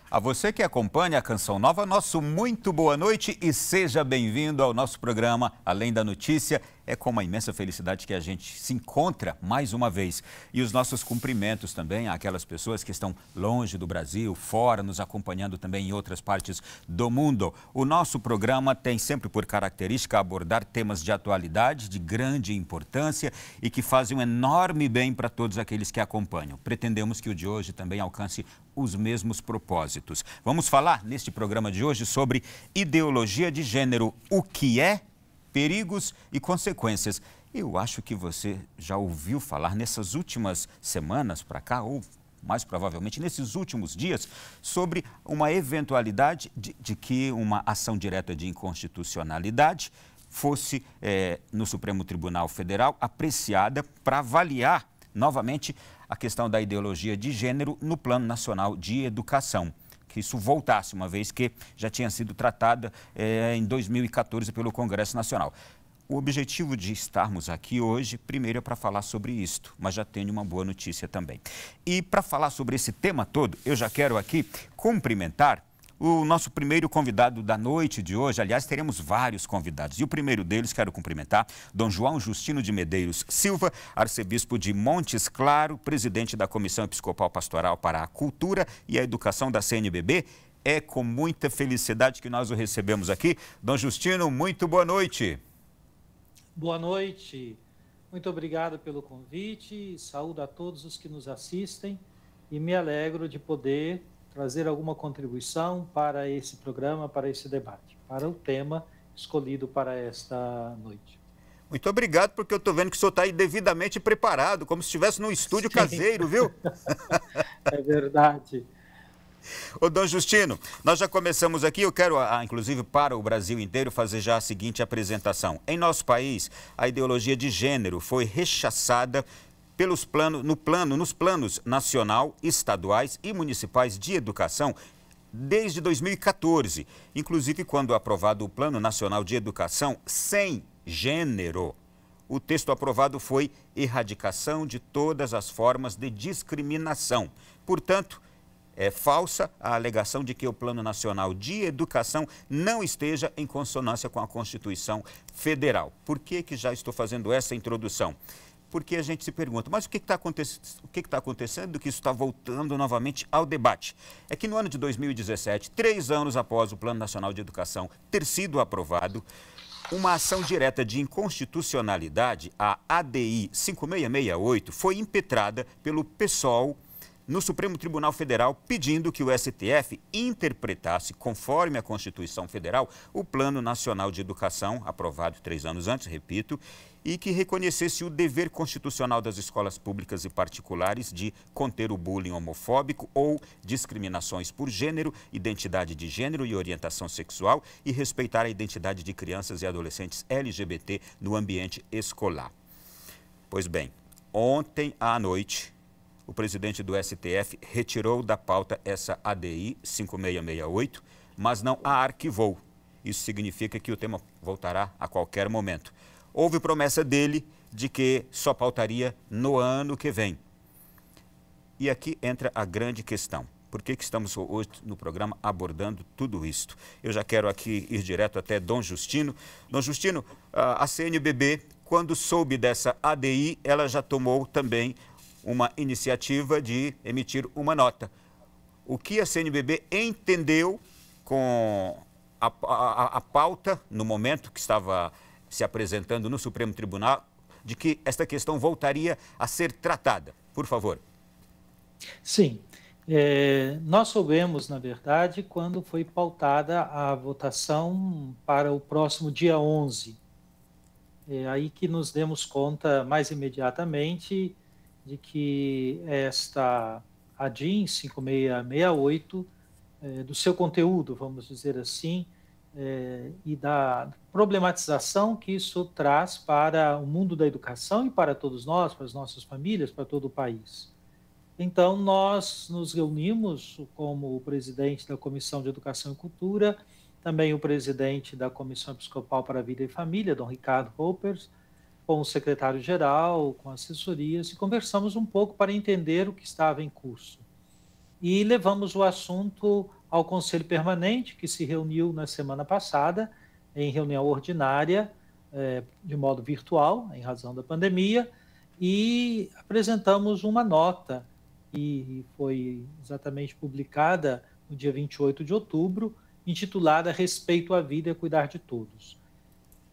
A você que acompanha a Canção Nova, nosso muito boa noite e seja bem-vindo ao nosso programa Além da Notícia. É com uma imensa felicidade que a gente se encontra mais uma vez. E os nossos cumprimentos também àquelas pessoas que estão longe do Brasil, fora, nos acompanhando também em outras partes do mundo. O nosso programa tem sempre por característica abordar temas de atualidade, de grande importância e que fazem um enorme bem para todos aqueles que acompanham. Pretendemos que o de hoje também alcance os mesmos propósitos. Vamos falar neste programa de hoje sobre ideologia de gênero, o que é, perigos e consequências. Eu acho que você já ouviu falar nessas últimas semanas para cá, ou mais provavelmente nesses últimos dias, sobre uma eventualidade de que uma ação direta de inconstitucionalidade fosse no Supremo Tribunal Federal apreciada para avaliar novamente a questão da ideologia de gênero no Plano Nacional de Educação. Que isso voltasse, uma vez que já tinha sido tratada em 2014 pelo Congresso Nacional. O objetivo de estarmos aqui hoje, primeiro, é para falar sobre isto, mas já tenho uma boa notícia também. E para falar sobre esse tema todo, eu já quero aqui cumprimentar o nosso primeiro convidado da noite de hoje. Aliás, teremos vários convidados. E o primeiro deles, quero cumprimentar Dom João Justino de Medeiros Silva, arcebispo de Montes Claros, presidente da Comissão Episcopal Pastoral para a Cultura e a Educação da CNBB. É com muita felicidade que nós o recebemos aqui. Dom Justino, muito boa noite. Boa noite. Muito obrigado pelo convite. Saúdo a todos os que nos assistem e me alegro de poder trazer alguma contribuição para esse programa, para esse debate, para o tema escolhido para esta noite. Muito obrigado, porque eu estou vendo que o senhor está aí devidamente preparado, como se estivesse num estúdio caseiro, viu? É verdade. Ô, Dom Justino, nós já começamos aqui, eu quero, inclusive, para o Brasil inteiro, fazer já a seguinte apresentação. Em nosso país, a ideologia de gênero foi rechaçada nos planos nacional, estaduais e municipais de educação desde 2014. Inclusive, quando aprovado o Plano Nacional de Educação sem gênero, o texto aprovado foi erradicação de todas as formas de discriminação. Portanto, é falsa a alegação de que o Plano Nacional de Educação não esteja em consonância com a Constituição Federal. Por que já estou fazendo essa introdução? Porque a gente se pergunta, mas o que está acontecendo que isso está voltando novamente ao debate? É que no ano de 2017, 3 anos após o Plano Nacional de Educação ter sido aprovado, uma ação direta de inconstitucionalidade, a ADI 5668, foi impetrada pelo PSOL no Supremo Tribunal Federal, pedindo que o STF interpretasse, conforme a Constituição Federal, o Plano Nacional de Educação, aprovado 3 anos antes, repito, e que reconhecesse o dever constitucional das escolas públicas e particulares de conter o bullying homofóbico ou discriminações por gênero, identidade de gênero e orientação sexual e respeitar a identidade de crianças e adolescentes LGBT no ambiente escolar. Pois bem, ontem à noite, o presidente do STF retirou da pauta essa ADI 5668, mas não a arquivou. Isso significa que o tema voltará a qualquer momento. Houve promessa dele de que só pautaria no ano que vem. E aqui entra a grande questão. Por que estamos hoje no programa abordando tudo isto? Eu já quero aqui ir direto até Dom Justino. Dom Justino, a CNBB, quando soube dessa ADI, ela já tomou também uma iniciativa de emitir uma nota. O que a CNBB entendeu com a pauta, no momento que estava se apresentando no Supremo Tribunal, de que esta questão voltaria a ser tratada? Por favor. Sim. Nós soubemos, na verdade, quando foi pautada a votação para o próximo dia 11. É aí que nos demos conta mais imediatamente de que esta ADI 5668, do seu conteúdo, vamos dizer assim, e da problematização que isso traz para o mundo da educação e para todos nós, para as nossas famílias, para todo o país. Então, nós nos reunimos como o presidente da Comissão de Educação e Cultura, também o presidente da Comissão Episcopal para a Vida e Família, Dom Ricardo Hoppers, com o secretário-geral, com assessorias, e conversamos um pouco para entender o que estava em curso. E levamos o assunto ao Conselho Permanente, que se reuniu na semana passada, em reunião ordinária, de modo virtual, em razão da pandemia, e apresentamos uma nota, que foi exatamente publicada no dia 28 de outubro, intitulada Respeito à Vida e Cuidar de Todos.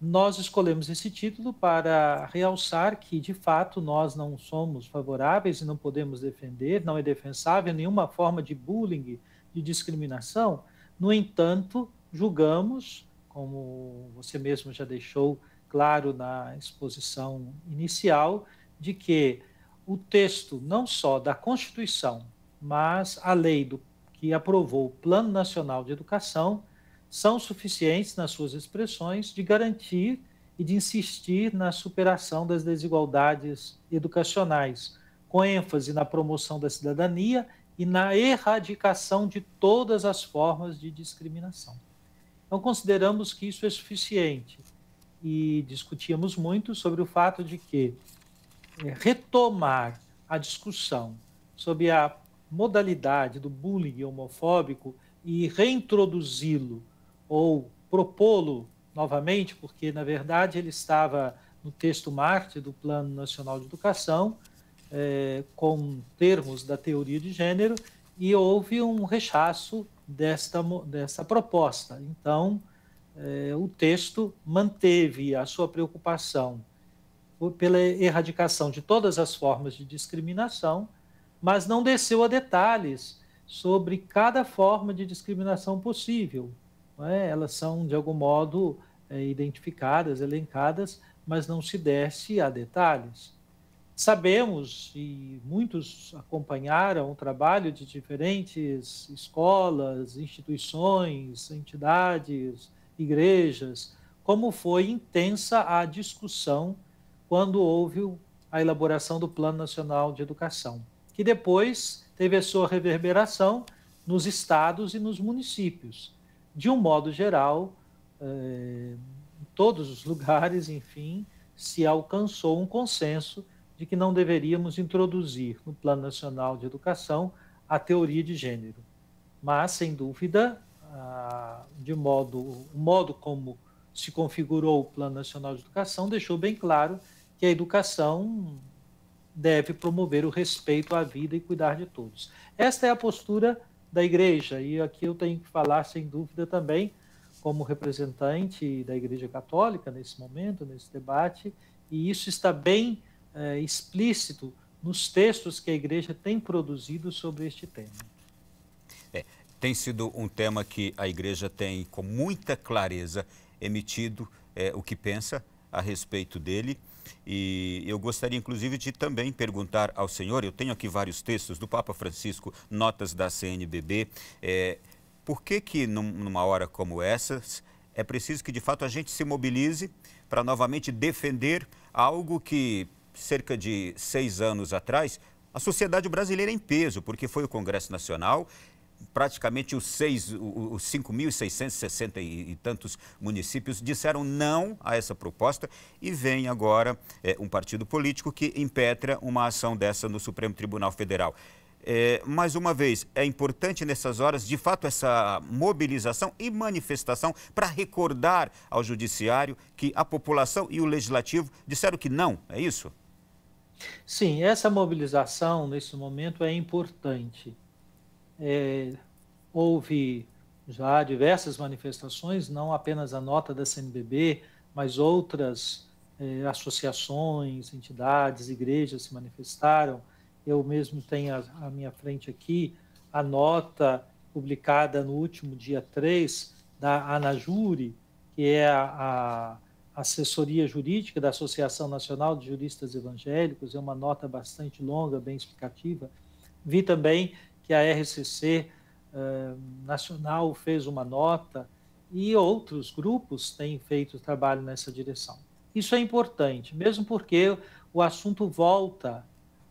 Nós escolhemos esse título para realçar que, de fato, nós não somos favoráveis e não podemos defender, não é defensável nenhuma forma de bullying, de discriminação. No entanto, julgamos, como você mesmo já deixou claro na exposição inicial, de que o texto não só da Constituição, mas a lei que aprovou o Plano Nacional de Educação são suficientes nas suas expressões de garantir e de insistir na superação das desigualdades educacionais, com ênfase na promoção da cidadania e na erradicação de todas as formas de discriminação. Então, consideramos que isso é suficiente e discutíamos muito sobre o fato de que retomar a discussão sobre a modalidade do bullying homofóbico e reintroduzi-lo ou propô-lo novamente, porque, na verdade, ele estava no texto Marte do Plano Nacional de Educação, com termos da teoria de gênero, e houve um rechaço dessa proposta. Então, o texto manteve a sua preocupação pela erradicação de todas as formas de discriminação, mas não desceu a detalhes sobre cada forma de discriminação possível. Não é? Elas são, de algum modo, identificadas, elencadas, mas não se desce a detalhes. Sabemos, e muitos acompanharam o trabalho de diferentes escolas, instituições, entidades, igrejas, como foi intensa a discussão quando houve a elaboração do Plano Nacional de Educação, que depois teve a sua reverberação nos estados e nos municípios. De um modo geral, em todos os lugares, enfim, se alcançou um consenso de que não deveríamos introduzir no Plano Nacional de Educação a teoria de gênero. Mas, sem dúvida, o modo como se configurou o Plano Nacional de Educação deixou bem claro que a educação deve promover o respeito à vida e cuidar de todos. Esta é a postura da Igreja, e aqui eu tenho que falar, sem dúvida, também como representante da Igreja Católica nesse momento, nesse debate, e isso está bem explícito nos textos que a Igreja tem produzido sobre este tema. Tem sido um tema que a Igreja tem, com muita clareza, emitido o que pensa a respeito dele. E eu gostaria, inclusive, de também perguntar ao senhor, eu tenho aqui vários textos do Papa Francisco, notas da CNBB, por que numa hora como essas é preciso que, de fato, a gente se mobilize para novamente defender algo que, cerca de 6 anos atrás, a sociedade brasileira em peso, porque foi o Congresso Nacional, praticamente os 5.660 e tantos municípios disseram não a essa proposta e vem agora um partido político que impetra uma ação dessa no Supremo Tribunal Federal. Mais uma vez, é importante nessas horas, de fato, essa mobilização e manifestação para recordar ao Judiciário que a população e o Legislativo disseram que não, é isso? Sim, essa mobilização, nesse momento, é importante. Houve já diversas manifestações, não apenas a nota da CNBB, mas outras associações, entidades, igrejas se manifestaram. Eu mesmo tenho à minha frente aqui a nota publicada no último dia 3 da ANAJURE, que é a assessoria jurídica da Associação Nacional de Juristas Evangélicos, é uma nota bastante longa, bem explicativa. Vi também que a RCC Nacional fez uma nota e outros grupos têm feito trabalho nessa direção. Isso é importante, mesmo porque o assunto volta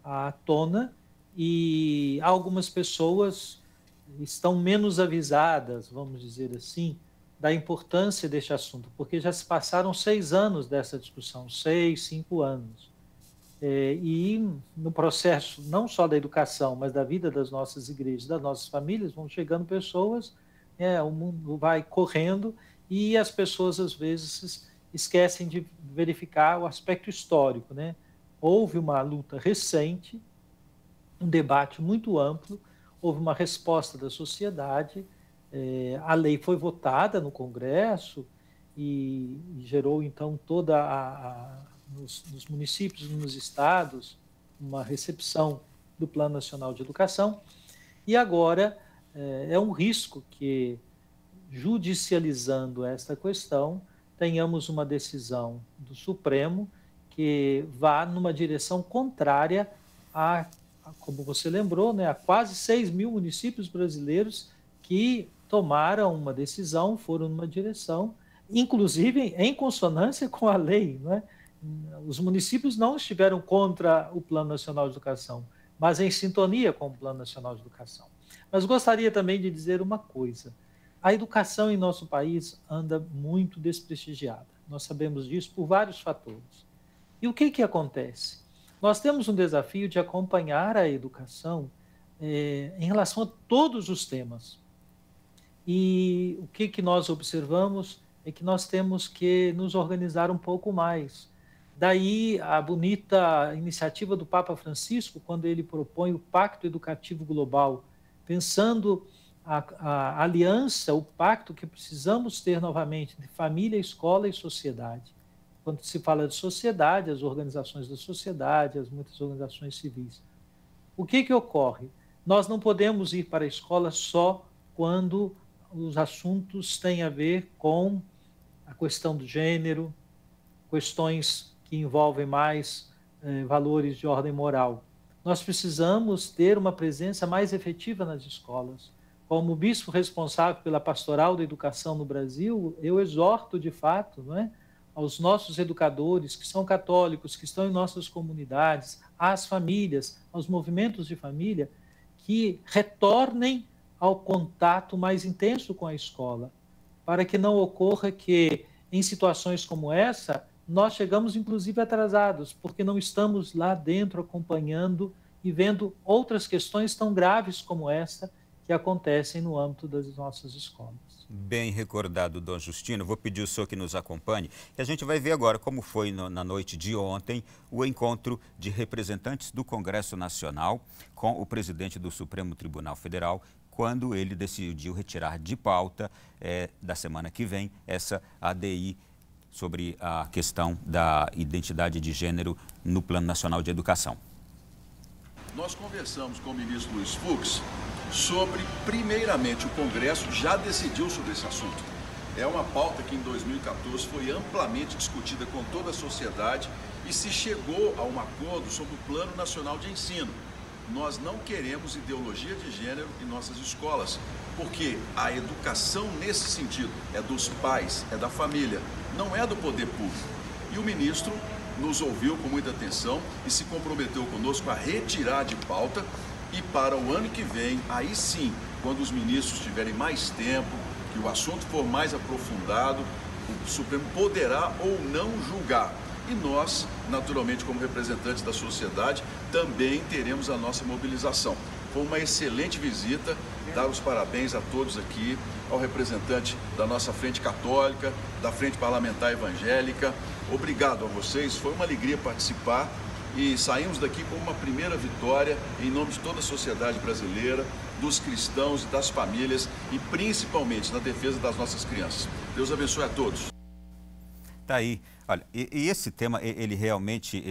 à tona e algumas pessoas estão menos avisadas, vamos dizer assim, da importância deste assunto, porque já se passaram 6 anos dessa discussão, 6, 5 anos. E no processo não só da educação, mas da vida das nossas igrejas, das nossas famílias, vão chegando pessoas, o mundo vai correndo e as pessoas às vezes esquecem de verificar o aspecto histórico, né? Houve uma luta recente, um debate muito amplo, houve uma resposta da sociedade, a lei foi votada no Congresso e gerou, então, nos municípios, nos estados, uma recepção do Plano Nacional de Educação. E agora é um risco que, judicializando esta questão, tenhamos uma decisão do Supremo que vá numa direção contrária como você lembrou, né, a quase 6 mil municípios brasileiros que tomaram uma decisão, foram numa direção, inclusive em consonância com a lei, né? Os municípios não estiveram contra o Plano Nacional de Educação, mas em sintonia com o Plano Nacional de Educação. Mas gostaria também de dizer uma coisa. A educação em nosso país anda muito desprestigiada. Nós sabemos disso por vários fatores. E o que acontece? Nós temos um desafio de acompanhar a educação em relação a todos os temas. E o que nós observamos é que nós temos que nos organizar um pouco mais. Daí a bonita iniciativa do Papa Francisco, quando ele propõe o Pacto Educativo Global, pensando a aliança, o pacto que precisamos ter novamente de família, escola e sociedade. Quando se fala de sociedade, as organizações da sociedade, as muitas organizações civis. O que ocorre? Nós não podemos ir para a escola só quando os assuntos têm a ver com a questão do gênero, questões que envolvem mais valores de ordem moral. Nós precisamos ter uma presença mais efetiva nas escolas. Como bispo responsável pela pastoral da educação no Brasil, eu exorto, de fato, não é, aos nossos educadores que são católicos, que estão em nossas comunidades, às famílias, aos movimentos de família, que retornem ao contato mais intenso com a escola, para que não ocorra que, em situações como essa, nós chegamos inclusive atrasados, porque não estamos lá dentro acompanhando e vendo outras questões tão graves como essa que acontecem no âmbito das nossas escolas. Bem recordado, Dom Justino. Vou pedir o senhor que nos acompanhe e a gente vai ver agora como foi na noite de ontem o encontro de representantes do Congresso Nacional com o presidente do Supremo Tribunal Federal, quando ele decidiu retirar de pauta da semana que vem essa ADI sobre a questão da identidade de gênero no Plano Nacional de Educação. Nós conversamos com o ministro Luiz Fux sobre, primeiramente, o Congresso já decidiu sobre esse assunto. É uma pauta que em 2014 foi amplamente discutida com toda a sociedade e se chegou a um acordo sobre o Plano Nacional de Ensino. Nós não queremos ideologia de gênero em nossas escolas, porque a educação nesse sentido é dos pais, é da família, não é do poder público. E o ministro nos ouviu com muita atenção e se comprometeu conosco a retirar de pauta e para o ano que vem, aí sim, quando os ministros tiverem mais tempo, que o assunto for mais aprofundado, o Supremo poderá ou não julgar. E nós, naturalmente, como representantes da sociedade, também teremos a nossa mobilização. Foi uma excelente visita, dar os parabéns a todos aqui, ao representante da nossa Frente Católica, da Frente Parlamentar Evangélica. Obrigado a vocês, foi uma alegria participar e saímos daqui com uma primeira vitória em nome de toda a sociedade brasileira, dos cristãos e das famílias e principalmente na defesa das nossas crianças. Deus abençoe a todos. Tá aí. Olha, e esse tema, ele realmente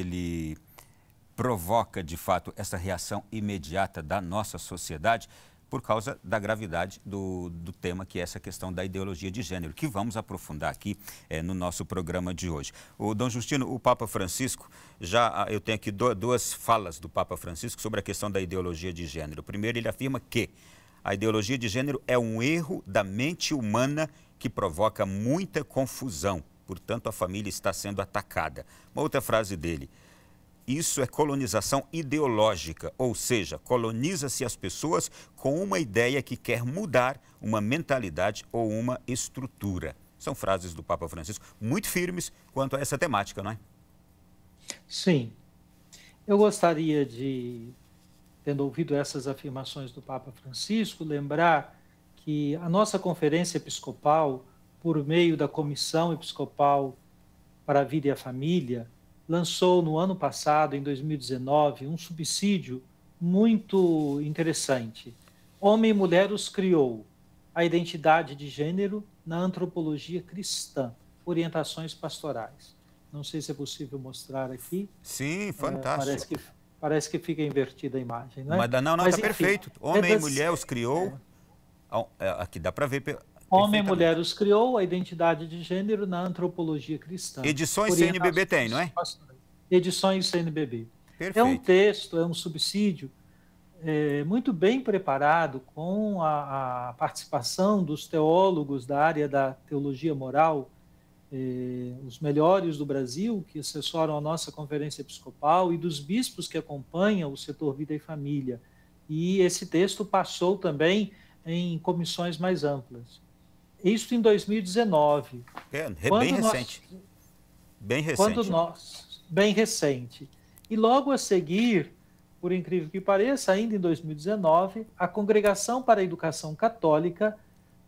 provoca, de fato, essa reação imediata da nossa sociedade por causa da gravidade do tema, que é essa questão da ideologia de gênero, que vamos aprofundar aqui no nosso programa de hoje. O Dom Justino, o Papa Francisco, eu tenho aqui duas falas do Papa Francisco sobre a questão da ideologia de gênero. Primeiro, ele afirma que a ideologia de gênero é um erro da mente humana que provoca muita confusão. Portanto, a família está sendo atacada. Uma outra frase dele: isso é colonização ideológica, ou seja, coloniza-se as pessoas com uma ideia que quer mudar uma mentalidade ou uma estrutura. São frases do Papa Francisco muito firmes quanto a essa temática, não é? Sim. Eu gostaria de, tendo ouvido essas afirmações do Papa Francisco, lembrar que a nossa Conferência Episcopal, por meio da Comissão Episcopal para a Vida e a Família, lançou no ano passado, em 2019, um subsídio muito interessante. Homem e Mulher os criou, a identidade de gênero na antropologia cristã, orientações pastorais. Não sei se é possível mostrar aqui. Sim, fantástico. Parece que fica invertida a imagem, não é? Mas está perfeito. Homem e mulher os criou. Aqui dá para ver. Homem e mulher os criou, a identidade de gênero na antropologia cristã. Edições CNBB tem, não é? Edições CNBB. Perfeito. É um texto, é um subsídio muito bem preparado, com a participação dos teólogos da área da teologia moral, os melhores do Brasil, que assessoram a nossa Conferência Episcopal, e dos bispos que acompanham o setor Vida e Família. E esse texto passou também em comissões mais amplas. Isso em 2019. Bem recente. Bem recente. Bem recente. E logo a seguir, por incrível que pareça, ainda em 2019, a Congregação para a Educação Católica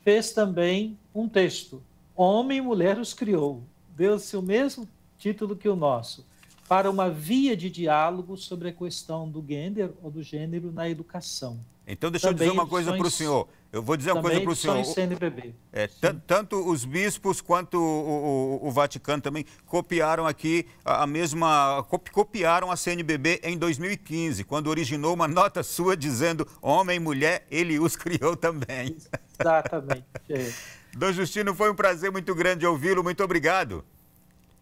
fez também um texto. Homem e Mulher os criou. Deu-se o mesmo título que o nosso, para uma via de diálogo sobre a questão do gênero ou do gênero na educação. Então, deixa eu dizer uma coisa para o senhor. Eu vou dizer uma coisa para o senhor. CNBB. Tanto os bispos quanto o Vaticano também copiaram aqui copiaram a CNBB em 2015, quando originou uma nota sua dizendo homem e mulher, ele os criou também. Exatamente. Dom Justino, foi um prazer muito grande ouvi-lo. Muito obrigado.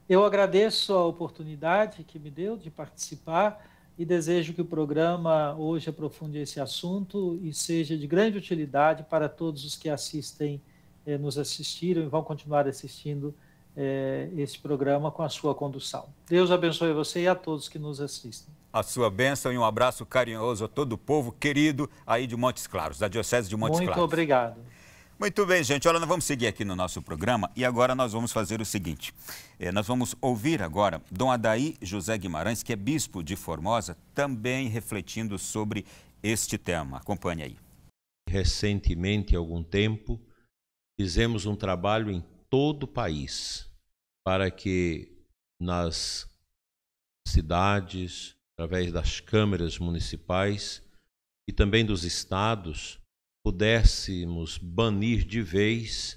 Eu agradeço a oportunidade que me deu de participar e desejo que o programa hoje aprofunde esse assunto e seja de grande utilidade para todos os que nos assistiram e vão continuar assistindo esse programa com a sua condução. Deus abençoe você e a todos que nos assistem. A sua bênção e um abraço carinhoso a todo o povo querido aí de Montes Claros, da Diocese de Montes Claros. Muito obrigado. Muito bem, gente. Olha, nós vamos seguir aqui no nosso programa e agora nós vamos fazer o seguinte. Nós vamos ouvir agora Dom Adair José Guimarães, que é bispo de Formosa, também refletindo sobre este tema. Acompanhe aí. Recentemente, há algum tempo, fizemos um trabalho em todo o país para que nas cidades, através das câmaras municipais e também dos estados, pudéssemos banir de vez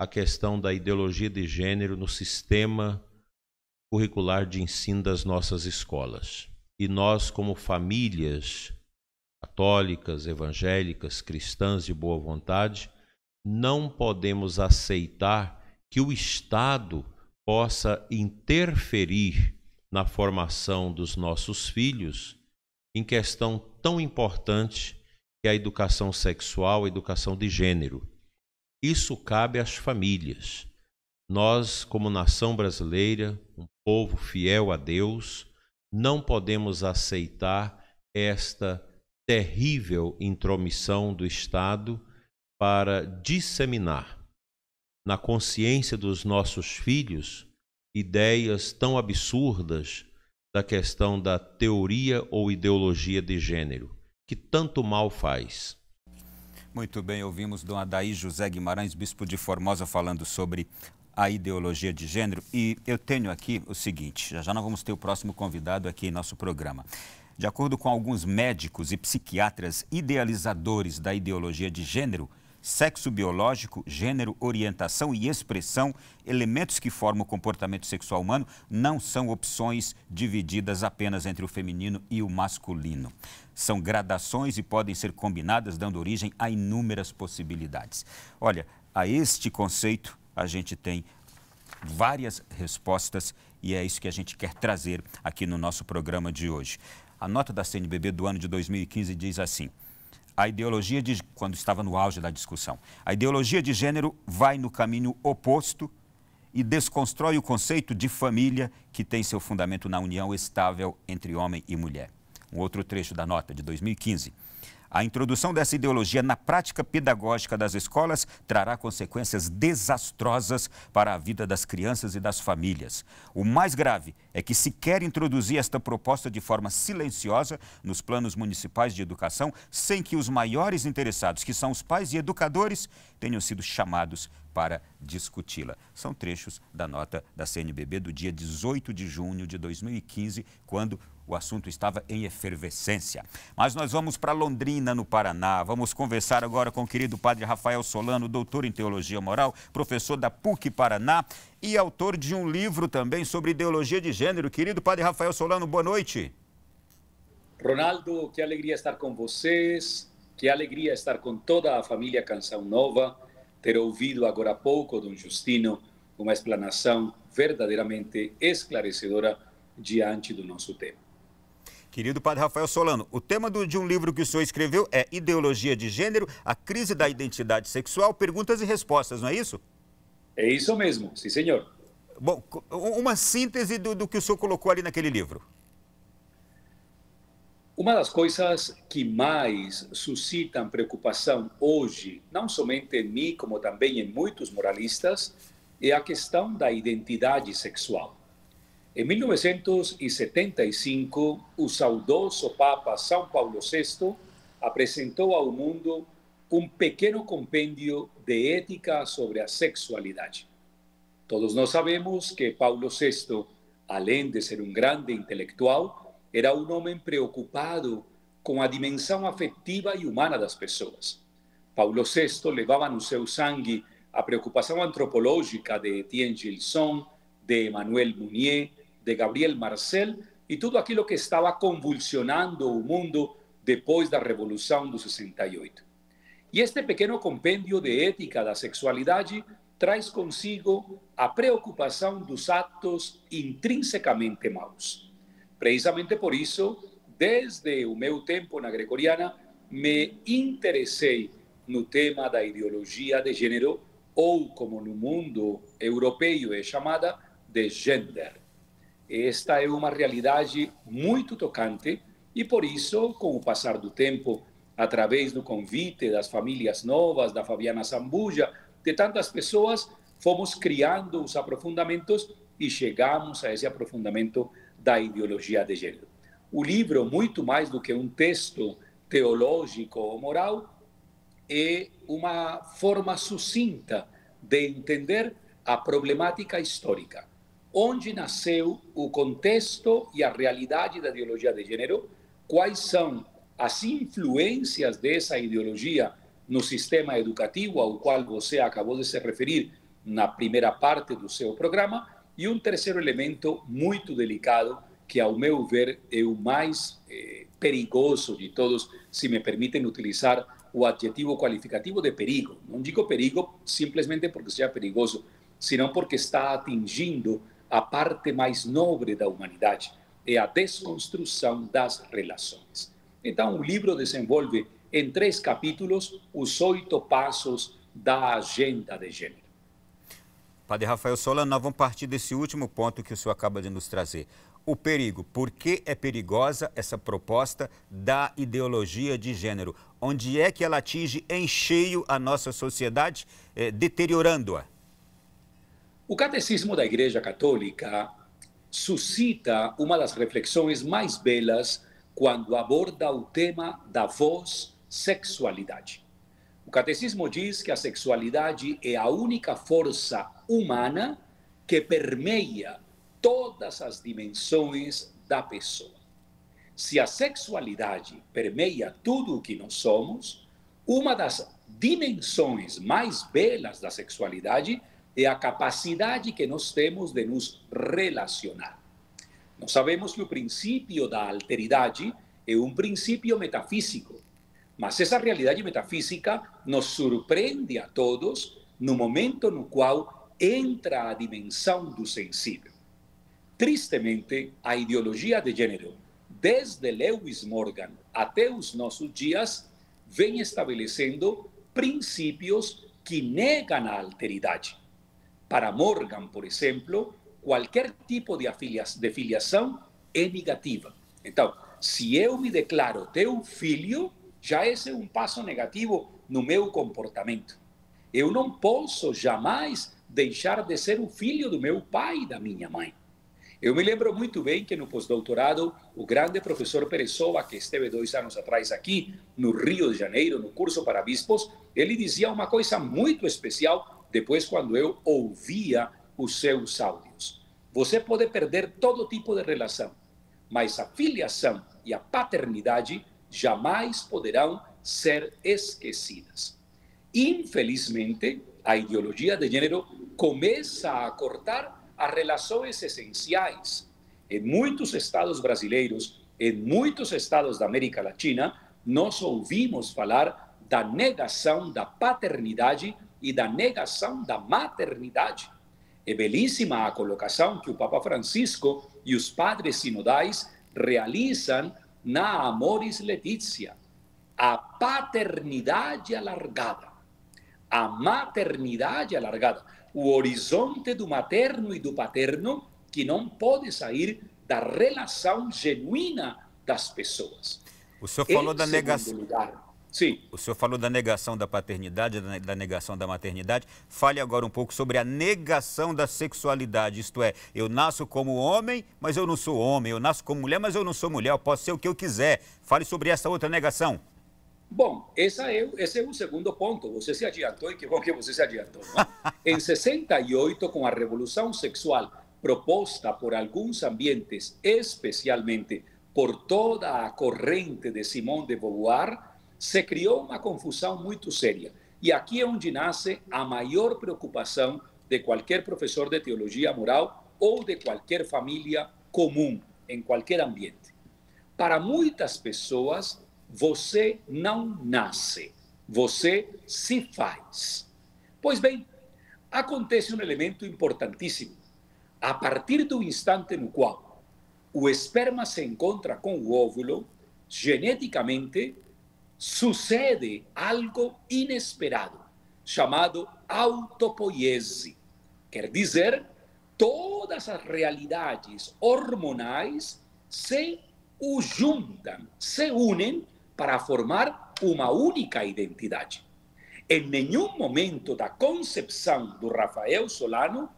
a questão da ideologia de gênero no sistema curricular de ensino das nossas escolas. E nós, como famílias católicas, evangélicas, cristãs de boa vontade, não podemos aceitar que o Estado possa interferir na formação dos nossos filhos em questão tão importante que é a educação sexual, a educação de gênero. Isso cabe às famílias. Nós, como nação brasileira, um povo fiel a Deus, não podemos aceitar esta terrível intromissão do Estado para disseminar na consciência dos nossos filhos ideias tão absurdas da questão da teoria ou ideologia de gênero, que tanto mal faz. Muito bem, ouvimos Dom Adair José Guimarães, bispo de Formosa, falando sobre a ideologia de gênero. E eu tenho aqui o seguinte, já nós vamos ter o próximo convidado aqui em nosso programa. De acordo com alguns médicos e psiquiatras idealizadores da ideologia de gênero, sexo biológico, gênero, orientação e expressão, elementos que formam o comportamento sexual humano, não são opções divididas apenas entre o feminino e o masculino. São gradações e podem ser combinadas, dando origem a inúmeras possibilidades. Olha, a este conceito a gente tem várias respostas e é isso que a gente quer trazer aqui no nosso programa de hoje. A nota da CNBB do ano de 2015 diz assim: a ideologia quando estava no auge da discussão, a ideologia de gênero vai no caminho oposto e desconstrói o conceito de família que tem seu fundamento na união estável entre homem e mulher. Um outro trecho da nota de 2015. A introdução dessa ideologia na prática pedagógica das escolas trará consequências desastrosas para a vida das crianças e das famílias. O mais grave é que se quer introduzir esta proposta de forma silenciosa nos planos municipais de educação, sem que os maiores interessados, que são os pais e educadores, tenham sido chamados para discuti-la. São trechos da nota da CNBB do dia 18 de junho de 2015, quando o assunto estava em efervescência. Mas nós vamos para Londrina, no Paraná. Vamos conversar agora com o querido padre Rafael Solano, doutor em Teologia Moral, professor da PUC Paraná e autor de um livro também sobre ideologia de gênero. Querido padre Rafael Solano, boa noite. Ronaldo, que alegria estar com vocês, que alegria estar com toda a família Canção Nova, ter ouvido agora há pouco, Dom Justino, uma explanação verdadeiramente esclarecedora diante do nosso tema. Querido padre Rafael Solano, o tema de um livro que o senhor escreveu é Ideologia de Gênero, a crise da identidade sexual, perguntas e respostas, não é isso? É isso mesmo, sim senhor. Bom, uma síntese do que o senhor colocou ali naquele livro. Uma das coisas que mais suscitam preocupação hoje, não somente em mim, como também em muitos moralistas, é a questão da identidade sexual. Em 1975, o saudoso Papa São Paulo VI apresentou ao mundo um pequeno compêndio de ética sobre a sexualidade. Todos nós sabemos que Paulo VI, além de ser um grande intelectual, era um homem preocupado com a dimensão afetiva e humana das pessoas. Paulo VI levava no seu sangue a preocupação antropológica de Etienne Gilson, de Emmanuel Mounier, de Gabriel Marcel e tudo aquilo que estava convulsionando o mundo depois da Revolução do 68. E este pequeno compêndio de ética da sexualidade traz consigo a preocupação dos atos intrinsecamente maus. Precisamente por isso, desde o meu tempo na Gregoriana, me interessei no tema da ideologia de gênero, ou como no mundo europeu é chamada, de gender. Esta é uma realidade muito tocante e, por isso, com o passar do tempo, através do convite das famílias novas, da Fabiana Zambuja, de tantas pessoas, fomos criando os aprofundamentos e chegamos a esse aprofundamento da ideologia de gênero. O livro, muito mais do que um texto teológico ou moral, é uma forma sucinta de entender a problemática histórica. Onde nasceu o contexto e a realidade da ideologia de gênero, quais são as influências dessa ideologia no sistema educativo ao qual você acabou de se referir na primeira parte do seu programa, e um terceiro elemento muito delicado, que ao meu ver é o mais perigoso de todos, se me permitem utilizar o adjetivo qualificativo de perigo. Não digo perigo simplesmente porque seja perigoso, senão porque está atingindo a parte mais nobre da humanidade, é a desconstrução das relações. Então, o livro desenvolve em 3 capítulos os 8 passos da agenda de gênero. Padre Rafael Solano, nós vamos partir desse último ponto que o senhor acaba de nos trazer. O perigo. Por que é perigosa essa proposta da ideologia de gênero? Onde é que ela atinge em cheio a nossa sociedade, deteriorando-a? O Catecismo da Igreja Católica suscita uma das reflexões mais belas quando aborda o tema da voz-sexualidade. O Catecismo diz que a sexualidade é a única força humana que permeia todas as dimensões da pessoa. Se a sexualidade permeia tudo o que nós somos, uma das dimensões mais belas da sexualidade é a capacidade que nós temos de nos relacionar. Nós sabemos que o princípio da alteridade é um princípio metafísico, mas essa realidade metafísica nos surpreende a todos no momento no qual entra a dimensão do sensível. Tristemente, a ideologia de gênero, desde Lewis Morgan até os nossos dias, vem estabelecendo princípios que negam a alteridade. Para Morgan, por exemplo, qualquer tipo de filiação é negativa. Então, se eu me declaro teu filho, já esse é um passo negativo no meu comportamento. Eu não posso jamais deixar de ser o filho do meu pai e da minha mãe. Eu me lembro muito bem que no pós-doutorado, o grande professor Peresova, que esteve 2 anos atrás aqui, no Rio de Janeiro, no curso para bispos, ele dizia uma coisa muito especial, depois quando eu ouvia os seus áudios. Você pode perder todo tipo de relação, mas a filiação e a paternidade jamais poderão ser esquecidas. Infelizmente, a ideologia de gênero começa a cortar as relações essenciais. Em muitos estados brasileiros, em muitos estados da América Latina, nós ouvimos falar da negação da paternidade e da negação da maternidade. É belíssima a colocação que o Papa Francisco e os padres sinodais realizam na Amoris Laetitia. A paternidade alargada, a maternidade alargada, o horizonte do materno e do paterno que não pode sair da relação genuína das pessoas. O senhor falou da negação. Sim. O senhor falou da negação da paternidade, da negação da maternidade. Fale agora um pouco sobre a negação da sexualidade. Isto é, eu nasço como homem, mas eu não sou homem. Eu nasço como mulher, mas eu não sou mulher. Eu posso ser o que eu quiser. Fale sobre essa outra negação. Bom, esse é o segundo ponto. Você se adiantou e que bom que você se adiantou. Não? Em 68, com a revolução sexual proposta por alguns ambientes, especialmente por toda a corrente de Simone de Beauvoir, se criou uma confusão muito séria. E aqui é onde nasce a maior preocupação de qualquer professor de teologia moral ou de qualquer família comum, em qualquer ambiente. Para muitas pessoas, você não nasce, você se faz. Pois bem, acontece um elemento importantíssimo. A partir do instante no qual o esperma se encontra com o óvulo, geneticamente sucede algo inesperado, chamado autopoiese. Quer dizer, todas as realidades hormonais se juntam, se unem para formar uma única identidade. Em nenhum momento da concepção do Rafael Solano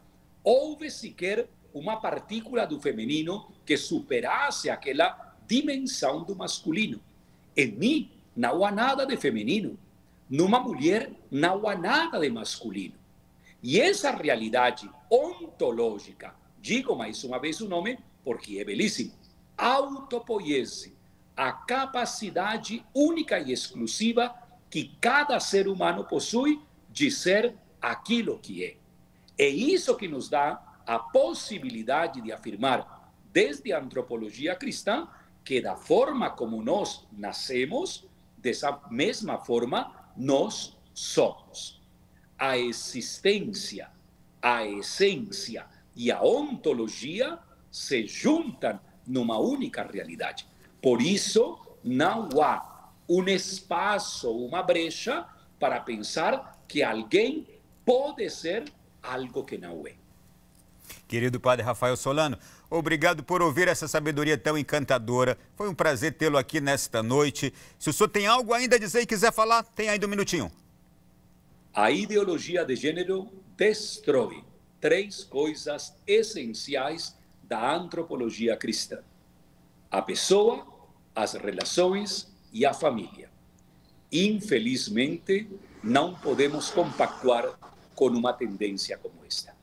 houve sequer uma partícula do feminino que superasse aquela dimensão do masculino. Em mim não há nada de feminino. Numa mulher não há nada de masculino. E essa realidade ontológica, digo mais uma vez o nome porque é belíssimo, autopoiese, a capacidade única e exclusiva que cada ser humano possui de ser aquilo que é. É isso que nos dá a possibilidade de afirmar, desde a antropologia cristã, que da forma como nós nascemos, dessa mesma forma, nós somos. A existência, a essência e a ontologia se juntam numa única realidade. Por isso, não há um espaço, uma brecha para pensar que alguém pode ser algo que não é. Querido Padre Rafael Solano, obrigado por ouvir essa sabedoria tão encantadora. Foi um prazer tê-lo aqui nesta noite. Se o senhor tem algo ainda a dizer e quiser falar, tem ainda um minutinho. A ideologia de gênero destrói 3 coisas essenciais da antropologia cristã: a pessoa, as relações e a família. Infelizmente, não podemos compactuar com uma tendência como esta.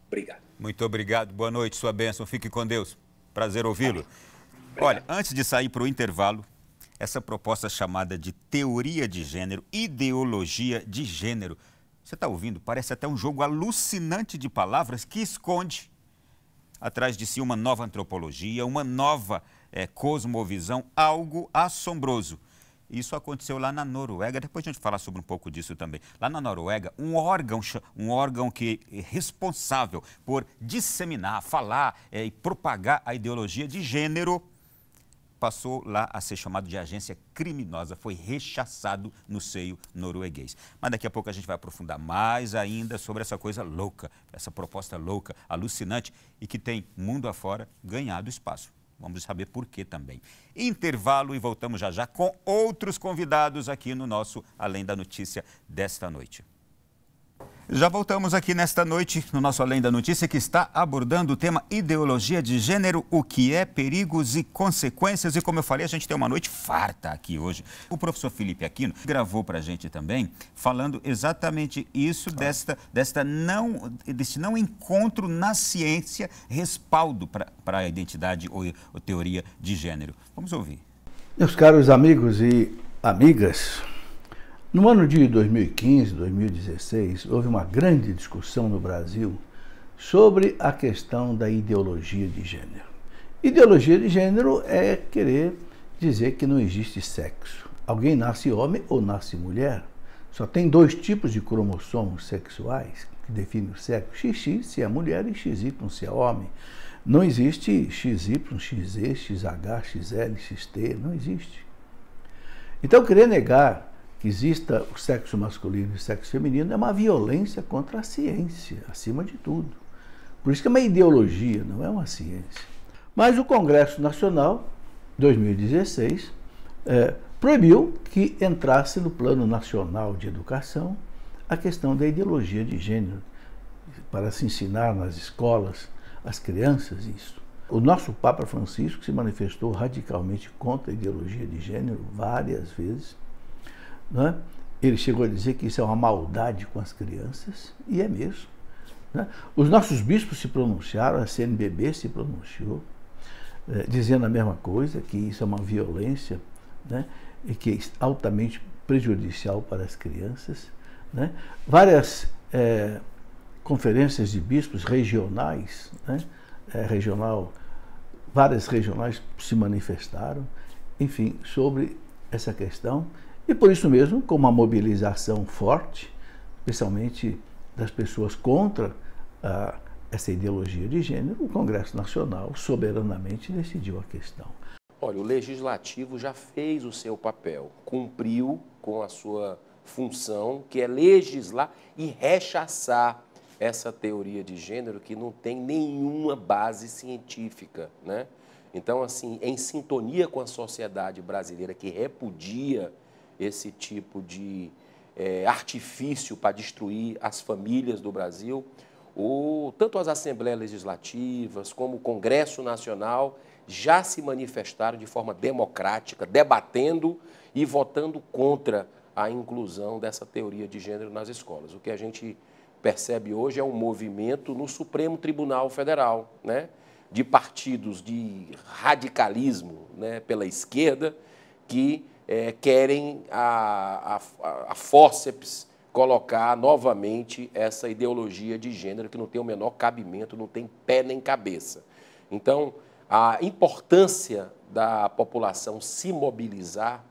Obrigado. Muito obrigado. Boa noite, sua bênção. Fique com Deus. Prazer ouvi-lo. Olha, antes de sair para o intervalo, essa proposta chamada de teoria de gênero, ideologia de gênero, você está ouvindo? Parece até um jogo alucinante de palavras que esconde atrás de si uma nova antropologia, uma nova cosmovisão, algo assombroso. Isso aconteceu lá na Noruega, depois a gente fala sobre um pouco disso também. Lá na Noruega, um órgão que é responsável por disseminar, falar e propagar a ideologia de gênero, passou lá a ser chamado de agência criminosa, foi rechaçado no seio norueguês. Mas daqui a pouco a gente vai aprofundar mais ainda sobre essa coisa louca, essa proposta louca, alucinante e que tem, mundo afora, ganhado espaço. Vamos saber por quê também. Intervalo e voltamos já já com outros convidados aqui no nosso Além da Notícia desta noite. Já voltamos aqui nesta noite no nosso Além da Notícia, que está abordando o tema ideologia de gênero, o que é, perigos e consequências. E como eu falei, a gente tem uma noite farta aqui hoje. O professor Felipe Aquino gravou para a gente também, falando exatamente isso, desse não encontro na ciência, respaldo para a identidade ou teoria de gênero. Vamos ouvir. Meus caros amigos e amigas, no ano de 2015, 2016, houve uma grande discussão no Brasil sobre a questão da ideologia de gênero. Ideologia de gênero é querer dizer que não existe sexo. Alguém nasce homem ou nasce mulher. Só tem dois tipos de cromossomos sexuais que definem o sexo. XX se é mulher e XY se é homem. Não existe XY, XZ, XH, XL, XT, não existe. Então, querer negar que exista o sexo masculino e o sexo feminino é uma violência contra a ciência, acima de tudo. Por isso que é uma ideologia, não é uma ciência. Mas o Congresso Nacional, 2016, proibiu que entrasse no Plano Nacional de Educação a questão da ideologia de gênero, para se ensinar nas escolas às crianças isso. O nosso Papa Francisco se manifestou radicalmente contra a ideologia de gênero várias vezes. Não é? Ele chegou a dizer que isso é uma maldade com as crianças, e é mesmo. Não é? Os nossos bispos se pronunciaram, a CNBB se pronunciou, dizendo a mesma coisa, que isso é uma violência, né? E que é altamente prejudicial para as crianças. Né? Várias conferências de bispos regionais, né? Várias regionais se manifestaram, enfim, sobre essa questão. E por isso mesmo, com uma mobilização forte, especialmente das pessoas contra essa ideologia de gênero, o Congresso Nacional soberanamente decidiu a questão. Olha, o Legislativo já fez o seu papel, cumpriu com a sua função, que é legislar e rechaçar essa teoria de gênero que não tem nenhuma base científica, né? Então, assim, em sintonia com a sociedade brasileira que repudia esse tipo de artifício para destruir as famílias do Brasil, tanto as Assembleias Legislativas como o Congresso Nacional já se manifestaram de forma democrática, debatendo e votando contra a inclusão dessa teoria de gênero nas escolas. O que a gente percebe hoje é um movimento no Supremo Tribunal Federal, né, de partidos de radicalismo, né, pela esquerda, que querem a fórceps colocar novamente essa ideologia de gênero que não tem o menor cabimento, não tem pé nem cabeça. Então, a importância da população se mobilizar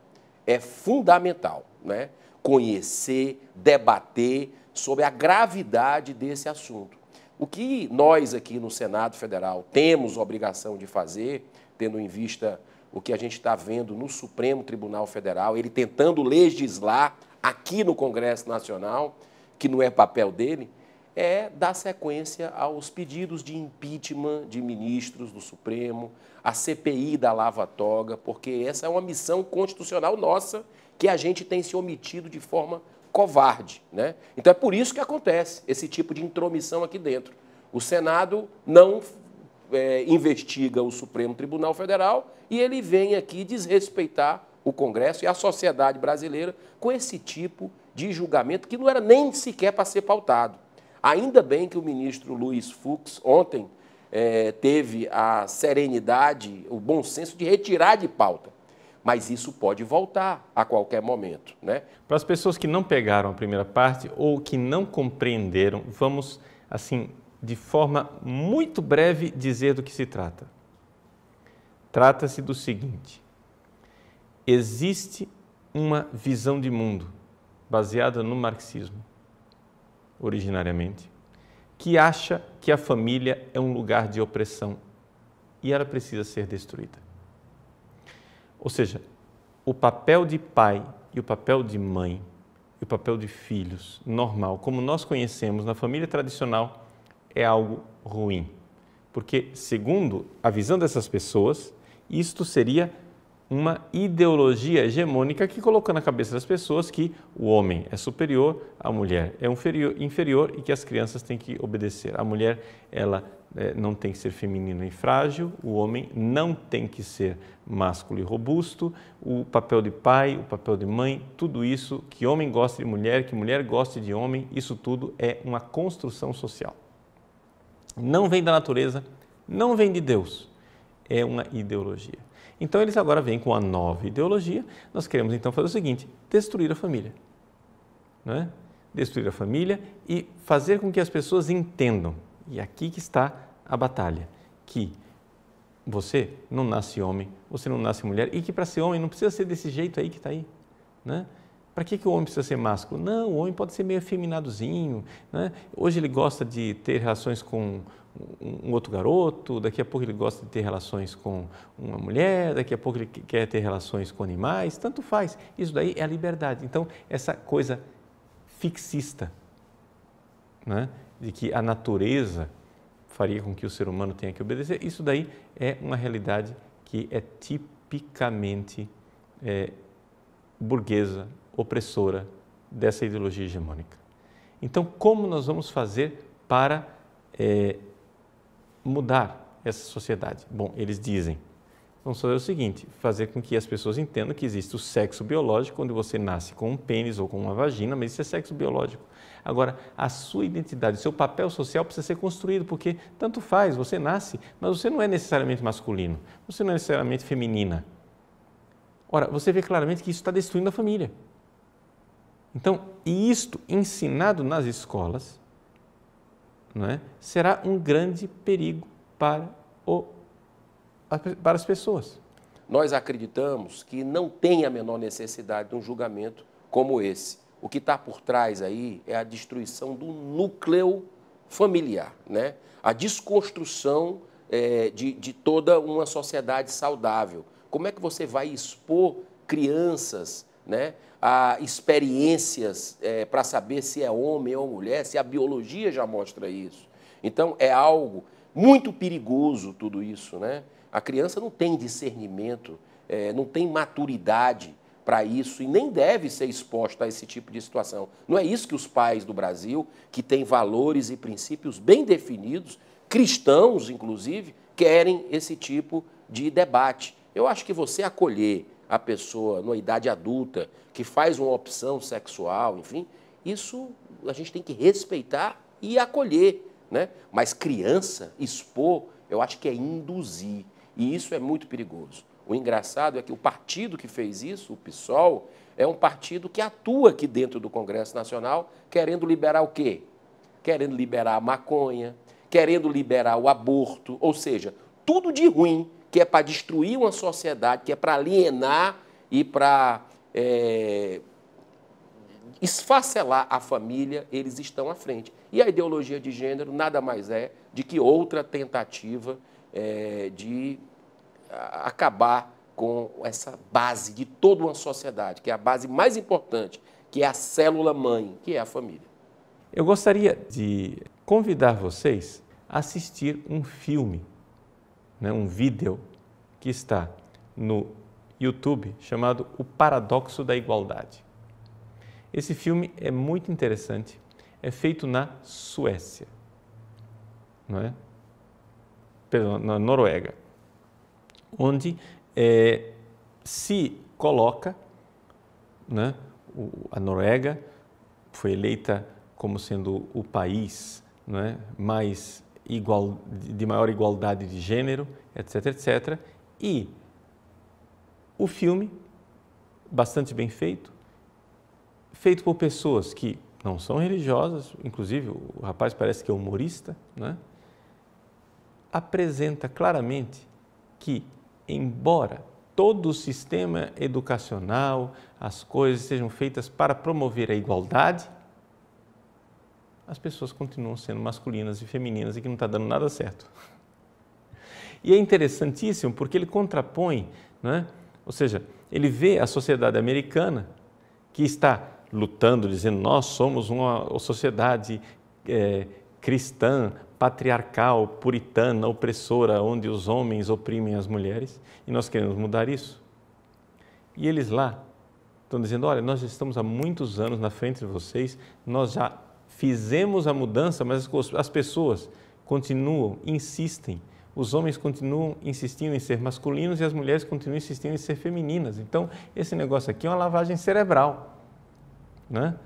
é fundamental, né? Conhecer, debater sobre a gravidade desse assunto. O que nós aqui no Senado Federal temos obrigação de fazer, tendo em vista o que a gente está vendo no Supremo Tribunal Federal, ele tentando legislar aqui no Congresso Nacional, que não é papel dele, é dar sequência aos pedidos de impeachment de ministros do Supremo, a CPI da Lava Toga, porque essa é uma missão constitucional nossa que a gente tem se omitido de forma covarde, né? Então é por isso que acontece esse tipo de intromissão aqui dentro. O Senado não investiga o Supremo Tribunal Federal e ele vem aqui desrespeitar o Congresso e a sociedade brasileira com esse tipo de julgamento que não era nem sequer para ser pautado. Ainda bem que o ministro Luiz Fux ontem teve a serenidade, o bom senso de retirar de pauta. Mas isso pode voltar a qualquer momento, né? Para as pessoas que não pegaram a primeira parte ou que não compreenderam, vamos, assim, de forma muito breve, dizer do que se trata. Trata-se do seguinte: existe uma visão de mundo baseada no marxismo, originariamente, que acha que a família é um lugar de opressão e ela precisa ser destruída. Ou seja, o papel de pai e o papel de mãe e o papel de filhos, normal, como nós conhecemos na família tradicional, é algo ruim. Porque, segundo a visão dessas pessoas, isto seria uma ideologia hegemônica que colocou na cabeça das pessoas que o homem é superior, a mulher é inferior e que as crianças têm que obedecer. A mulher, ela não tem que ser feminina e frágil, o homem não tem que ser másculo e robusto, o papel de pai, o papel de mãe, tudo isso, que homem goste de mulher, que mulher goste de homem, isso tudo é uma construção social. Não vem da natureza, não vem de Deus, é uma ideologia. Então eles agora vêm com a nova ideologia, nós queremos então fazer o seguinte, destruir a família. Não é? Destruir a família e fazer com que as pessoas entendam, e aqui que está a batalha, que você não nasce homem, você não nasce mulher, e que para ser homem não precisa ser desse jeito aí que está aí. Né? Para que o homem precisa ser másculo? Não, o homem pode ser meio afeminadozinho. Né? Hoje ele gosta de ter relações com um outro garoto, daqui a pouco ele gosta de ter relações com uma mulher, daqui a pouco ele quer ter relações com animais, tanto faz. Isso daí é a liberdade. Então, essa coisa fixista, né, de que a natureza faria com que o ser humano tenha que obedecer, isso daí é uma realidade que é tipicamente burguesa, opressora dessa ideologia hegemônica. Então, como nós vamos fazer para mudar essa sociedade? Bom, eles dizem, vamos fazer o seguinte, fazer com que as pessoas entendam que existe o sexo biológico, onde você nasce com um pênis ou com uma vagina, mas isso é sexo biológico. Agora, a sua identidade, o seu papel social precisa ser construído, porque tanto faz, você nasce, mas você não é necessariamente masculino, você não é necessariamente feminina. Ora, você vê claramente que isso está destruindo a família. Então, e isto ensinado nas escolas, não é, será um grande perigo para as pessoas. Nós acreditamos que não tem a menor necessidade de um julgamento como esse. O que está por trás aí é a destruição do núcleo familiar, né? A desconstrução de toda uma sociedade saudável. Como é que você vai expor crianças, né, a experiências para saber se é homem ou mulher, se a biologia já mostra isso? Então, é algo muito perigoso tudo isso, né? A criança não tem discernimento, não tem maturidade para isso e nem deve ser exposta a esse tipo de situação. Não é isso que os pais do Brasil, que têm valores e princípios bem definidos, cristãos inclusive, querem esse tipo de debate. Eu acho que você acolher a pessoa numa idade adulta, que faz uma opção sexual, enfim, isso a gente tem que respeitar e acolher, né? Mas criança, expor, eu acho que é induzir, e isso é muito perigoso. O engraçado é que o partido que fez isso, o PSOL, é um partido que atua aqui dentro do Congresso Nacional, querendo liberar o quê? Querendo liberar a maconha, querendo liberar o aborto, ou seja, tudo de ruim, que é para destruir uma sociedade, que é para alienar e para esfacelar a família, eles estão à frente. E a ideologia de gênero nada mais é de que outra tentativa de acabar com essa base de toda uma sociedade, que é a base mais importante, que é a célula-mãe, que é a família. Eu gostaria de convidar vocês a assistir um filme, né, um vídeo que está no YouTube chamado O Paradoxo da Igualdade. Esse filme é muito interessante, é feito na Suécia, não é? Perdão, na Noruega, onde se coloca, né, a Noruega foi eleita como sendo o país, né, mais de maior igualdade de gênero, etc, etc. E o filme, bastante bem feito por pessoas que não são religiosas, inclusive o rapaz parece que é humorista, né, apresenta claramente que, embora todo o sistema educacional, as coisas sejam feitas para promover a igualdade, as pessoas continuam sendo masculinas e femininas e que não está dando nada certo. E é interessantíssimo porque ele contrapõe, né, Ou seja, ele vê a sociedade americana que está lutando, dizendo nós somos uma sociedade cristã, patriarcal, puritana, opressora, onde os homens oprimem as mulheres, e nós queremos mudar isso. E eles lá estão dizendo, olha, nós estamos há muitos anos na frente de vocês, nós já fizemos a mudança, mas as pessoas continuam, insistem, os homens continuam insistindo em ser masculinos e as mulheres continuam insistindo em ser femininas. Então, esse negócio aqui é uma lavagem cerebral, né?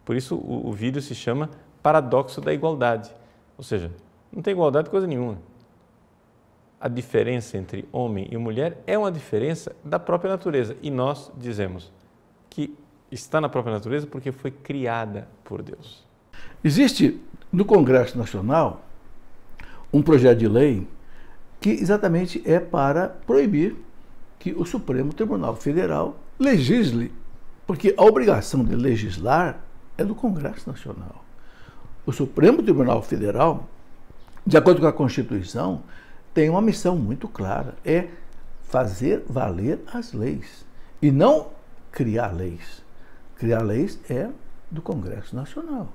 Por isso o vídeo se chama Paradoxo da Igualdade. Ou seja, não tem igualdade coisa nenhuma. A diferença entre homem e mulher é uma diferença da própria natureza. E nós dizemos que está na própria natureza porque foi criada por Deus. Existe no Congresso Nacional um projeto de lei que exatamente é para proibir que o Supremo Tribunal Federal legisle, porque a obrigação de legislar é do Congresso Nacional. O Supremo Tribunal Federal, de acordo com a Constituição, tem uma missão muito clara, é fazer valer as leis e não criar leis. Criar leis é do Congresso Nacional.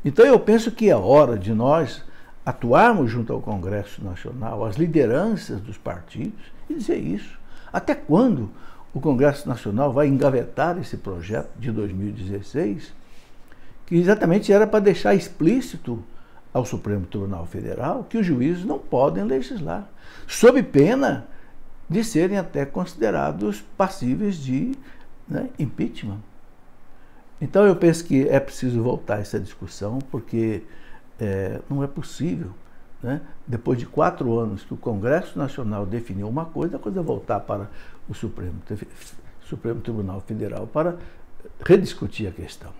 Então eu penso que é hora de nós atuarmos junto ao Congresso Nacional, as lideranças dos partidos, e dizer isso. Até quando o Congresso Nacional vai engavetar esse projeto de 2016, que exatamente era para deixar explícito ao Supremo Tribunal Federal que os juízes não podem legislar, sob pena de serem até considerados passíveis de impeachment. Então eu penso que é preciso voltar a essa discussão, porque não é possível, né, depois de 4 anos que o Congresso Nacional definiu uma coisa, a coisa voltar para o Supremo Tribunal Federal para rediscutir a questão.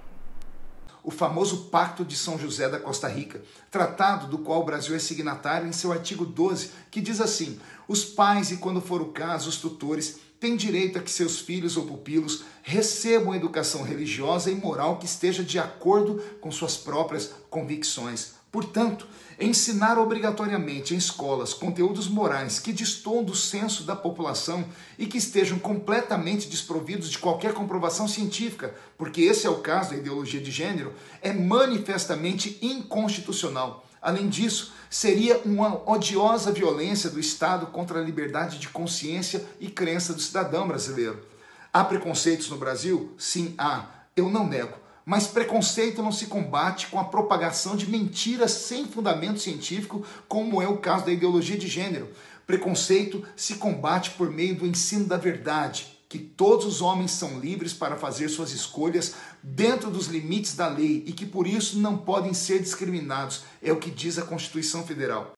O famoso Pacto de São José da Costa Rica, tratado do qual o Brasil é signatário em seu artigo 12, que diz assim: os pais e, quando for o caso, os tutores, têm direito a que seus filhos ou pupilos recebam educação religiosa e moral que esteja de acordo com suas próprias convicções. Portanto, ensinar obrigatoriamente em escolas conteúdos morais que destoam do senso da população e que estejam completamente desprovidos de qualquer comprovação científica, porque esse é o caso da ideologia de gênero, é manifestamente inconstitucional. Além disso, seria uma odiosa violência do Estado contra a liberdade de consciência e crença do cidadão brasileiro. Há preconceitos no Brasil? Sim, há. Eu não nego. Mas preconceito não se combate com a propagação de mentiras sem fundamento científico, como é o caso da ideologia de gênero. Preconceito se combate por meio do ensino da verdade, que todos os homens são livres para fazer suas escolhas dentro dos limites da lei e que por isso não podem ser discriminados. É o que diz a Constituição Federal.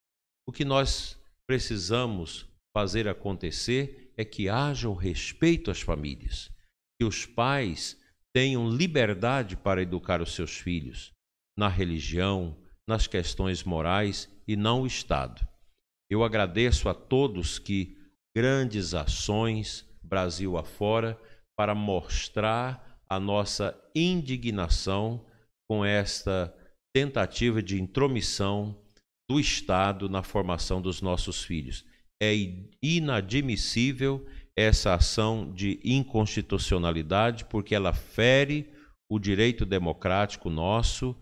O que nós precisamos fazer acontecer é que haja o respeito às famílias, que os pais tenham liberdade para educar os seus filhos na religião, nas questões morais e não o Estado. Eu agradeço a todos que grandes ações Brasil afora para mostrar a nossa indignação com esta tentativa de intromissão do Estado na formação dos nossos filhos. É inadmissível essa ação de inconstitucionalidade, porque ela fere o direito democrático nosso,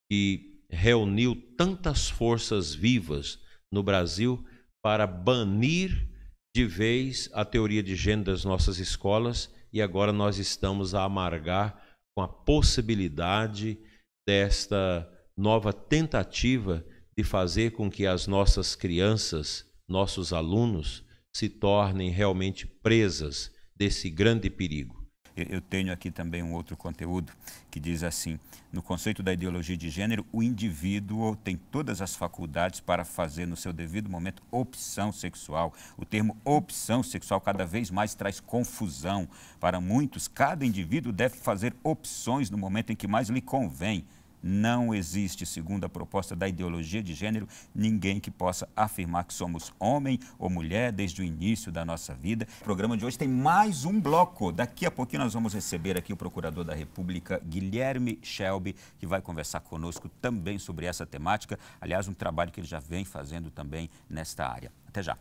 que reuniu tantas forças vivas no Brasil para banir de vez a teoria de gênero das nossas escolas, e agora nós estamos a amargar com a possibilidade desta nova tentativa de fazer com que as nossas crianças, nossos alunos, se tornem realmente presas desse grande perigo. Eu tenho aqui também um outro conteúdo que diz assim: no conceito da ideologia de gênero, o indivíduo tem todas as faculdades para fazer no seu devido momento opção sexual. O termo opção sexual cada vez mais traz confusão. Para muitos, cada indivíduo deve fazer opções no momento em que mais lhe convém. Não existe, segundo a proposta da ideologia de gênero, ninguém que possa afirmar que somos homem ou mulher desde o início da nossa vida. O programa de hoje tem mais um bloco. Daqui a pouquinho nós vamos receber aqui o Procurador da República, Guilherme Shelby, que vai conversar conosco também sobre essa temática. Aliás, um trabalho que ele já vem fazendo também nesta área. Até já.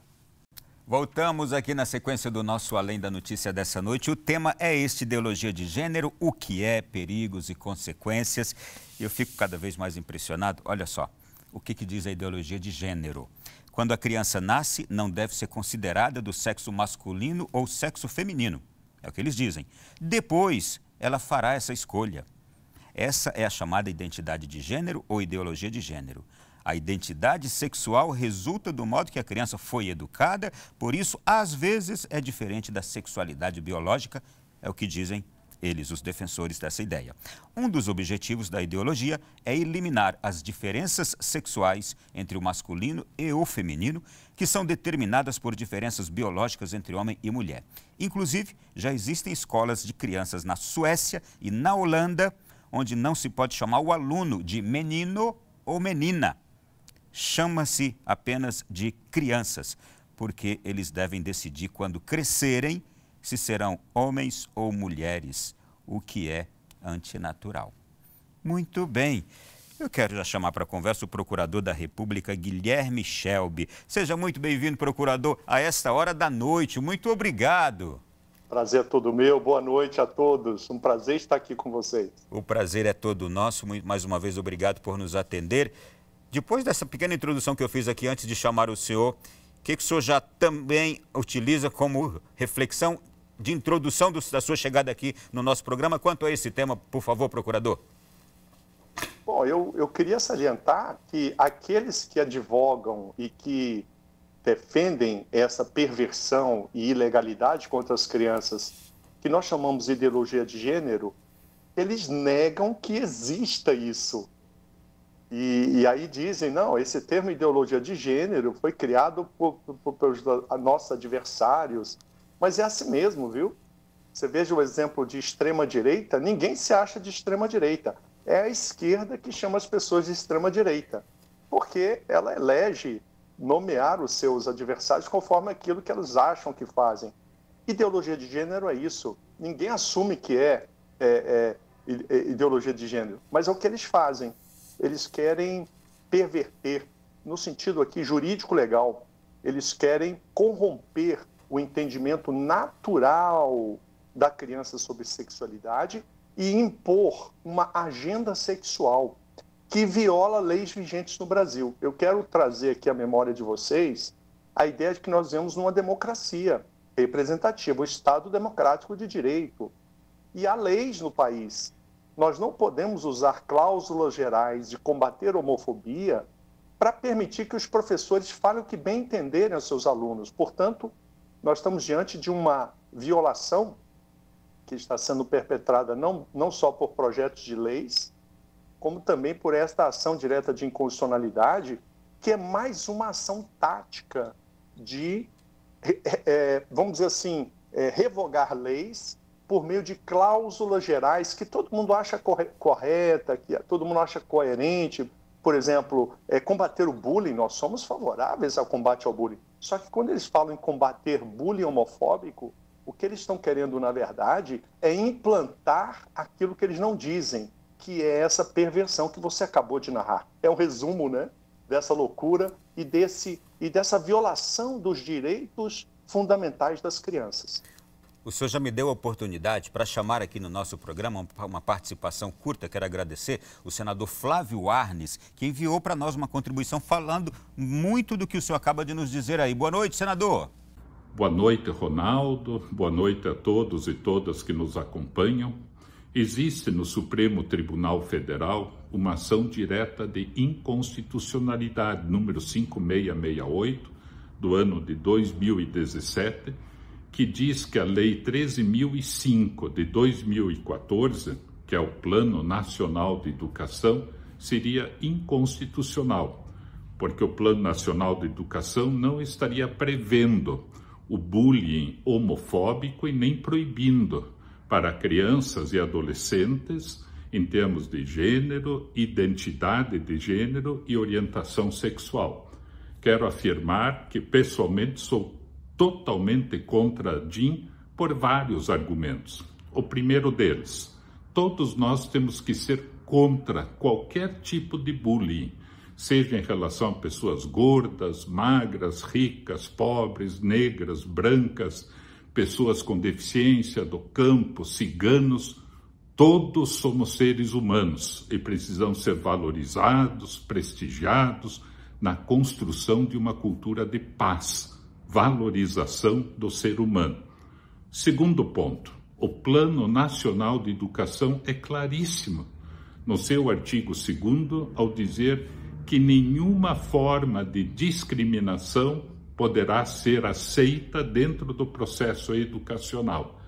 Voltamos aqui na sequência do nosso Além da Notícia dessa noite. O tema é este, ideologia de gênero, o que é, perigos e consequências. E eu fico cada vez mais impressionado. Olha só, o que diz a ideologia de gênero? Quando a criança nasce, não deve ser considerada do sexo masculino ou sexo feminino. É o que eles dizem. Depois, ela fará essa escolha. Essa é a chamada identidade de gênero ou ideologia de gênero. A identidade sexual resulta do modo que a criança foi educada, por isso, às vezes, é diferente da sexualidade biológica, é o que dizem eles, os defensores dessa ideia. Um dos objetivos da ideologia é eliminar as diferenças sexuais entre o masculino e o feminino, que são determinadas por diferenças biológicas entre homem e mulher. Inclusive, já existem escolas de crianças na Suécia e na Holanda, onde não se pode chamar o aluno de menino ou menina. Chama-se apenas de crianças, porque eles devem decidir quando crescerem se serão homens ou mulheres, o que é antinatural. Muito bem, eu quero já chamar para a conversa o Procurador da República, Guilherme Shelby. Seja muito bem-vindo, procurador, a esta hora da noite. Muito obrigado. Prazer é todo meu, boa noite a todos. Um prazer estar aqui com vocês. O prazer é todo nosso, mais uma vez obrigado por nos atender. Depois dessa pequena introdução que eu fiz aqui antes de chamar o senhor, o que o senhor já também utiliza como reflexão de introdução da sua chegada aqui no nosso programa quanto a esse tema, por favor, procurador? Bom, eu queria salientar que aqueles que advogam e que defendem essa perversão e ilegalidade contra as crianças, que nós chamamos de ideologia de gênero, eles negam que exista isso. E aí dizem, não, esse termo ideologia de gênero foi criado pelos nossos adversários, mas é assim mesmo, viu? Você veja o exemplo de extrema-direita, ninguém se acha de extrema-direita. É a esquerda que chama as pessoas de extrema-direita, porque ela elege nomear os seus adversários conforme aquilo que elas acham que fazem. Ideologia de gênero é isso. Ninguém assume que é ideologia de gênero, mas é o que eles fazem. Eles querem perverter, no sentido aqui jurídico-legal, eles querem corromper o entendimento natural da criança sobre sexualidade e impor uma agenda sexual que viola leis vigentes no Brasil. Eu quero trazer aqui à memória de vocês a ideia de que nós vivemos numa democracia representativa, o Estado democrático de direito. E há leis no país. Nós não podemos usar cláusulas gerais de combater a homofobia para permitir que os professores falem o que bem entenderem aos seus alunos. Portanto, nós estamos diante de uma violação que está sendo perpetrada não só por projetos de leis, como também por esta ação direta de inconstitucionalidade, que é mais uma ação tática de, vamos dizer assim, revogar leis por meio de cláusulas gerais que todo mundo acha correta, que todo mundo acha coerente. Por exemplo, combater o bullying, nós somos favoráveis ao combate ao bullying. Só que quando eles falam em combater bullying homofóbico, o que eles estão querendo, na verdade, é implantar aquilo que eles não dizem, que é essa perversão que você acabou de narrar. É um resumo, né, dessa loucura e dessa violação dos direitos fundamentais das crianças. O senhor já me deu a oportunidade para chamar aqui no nosso programa uma participação curta. Quero agradecer o senador Flávio Arnes, que enviou para nós uma contribuição falando muito do que o senhor acaba de nos dizer aí. Boa noite, senador. Boa noite, Ronaldo. Boa noite a todos e todas que nos acompanham. Existe no Supremo Tribunal Federal uma ação direta de inconstitucionalidade, número 5668, do ano de 2017, que diz que a Lei 13.005 de 2014, que é o Plano Nacional de Educação, seria inconstitucional, porque o Plano Nacional de Educação não estaria prevendo o bullying homofóbico e nem proibindo para crianças e adolescentes em termos de gênero, identidade de gênero e orientação sexual. Quero afirmar que pessoalmente sou totalmente contra a DIN por vários argumentos. O primeiro deles, todos nós temos que ser contra qualquer tipo de bullying, seja em relação a pessoas gordas, magras, ricas, pobres, negras, brancas, pessoas com deficiência, do campo, ciganos. Todos somos seres humanos e precisamos ser valorizados, prestigiados na construção de uma cultura de paz, valorização do ser humano. Segundo ponto, o Plano Nacional de Educação é claríssimo no seu artigo 2º ao dizer que nenhuma forma de discriminação poderá ser aceita dentro do processo educacional.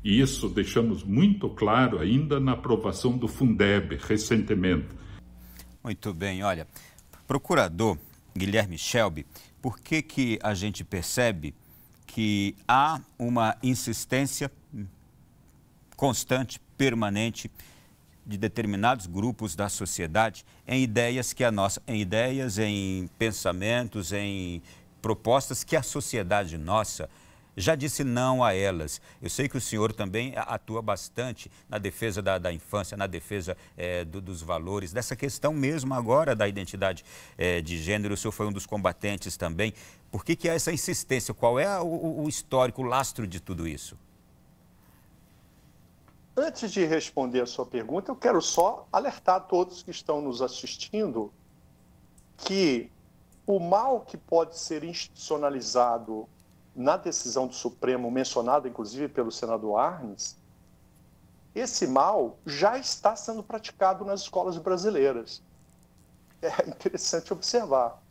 E isso deixamos muito claro ainda na aprovação do Fundeb, recentemente. Muito bem, olha, procurador Guilherme Shelby, por que a gente percebe que há uma insistência constante, permanente, de determinados grupos da sociedade em ideias em pensamentos, em propostas que a sociedade nossa já disse não a elas? Eu sei que o senhor também atua bastante na defesa da infância, na defesa dos valores, dessa questão mesmo agora da identidade de gênero. O senhor foi um dos combatentes também. Por que há essa insistência? Qual é o histórico, o lastro de tudo isso? Antes de responder a sua pergunta, eu quero só alertar a todos que estão nos assistindo que o mal que pode ser institucionalizado na decisão do Supremo, mencionada inclusive pelo senador Arnes, esse mal já está sendo praticado nas escolas brasileiras. É interessante observar.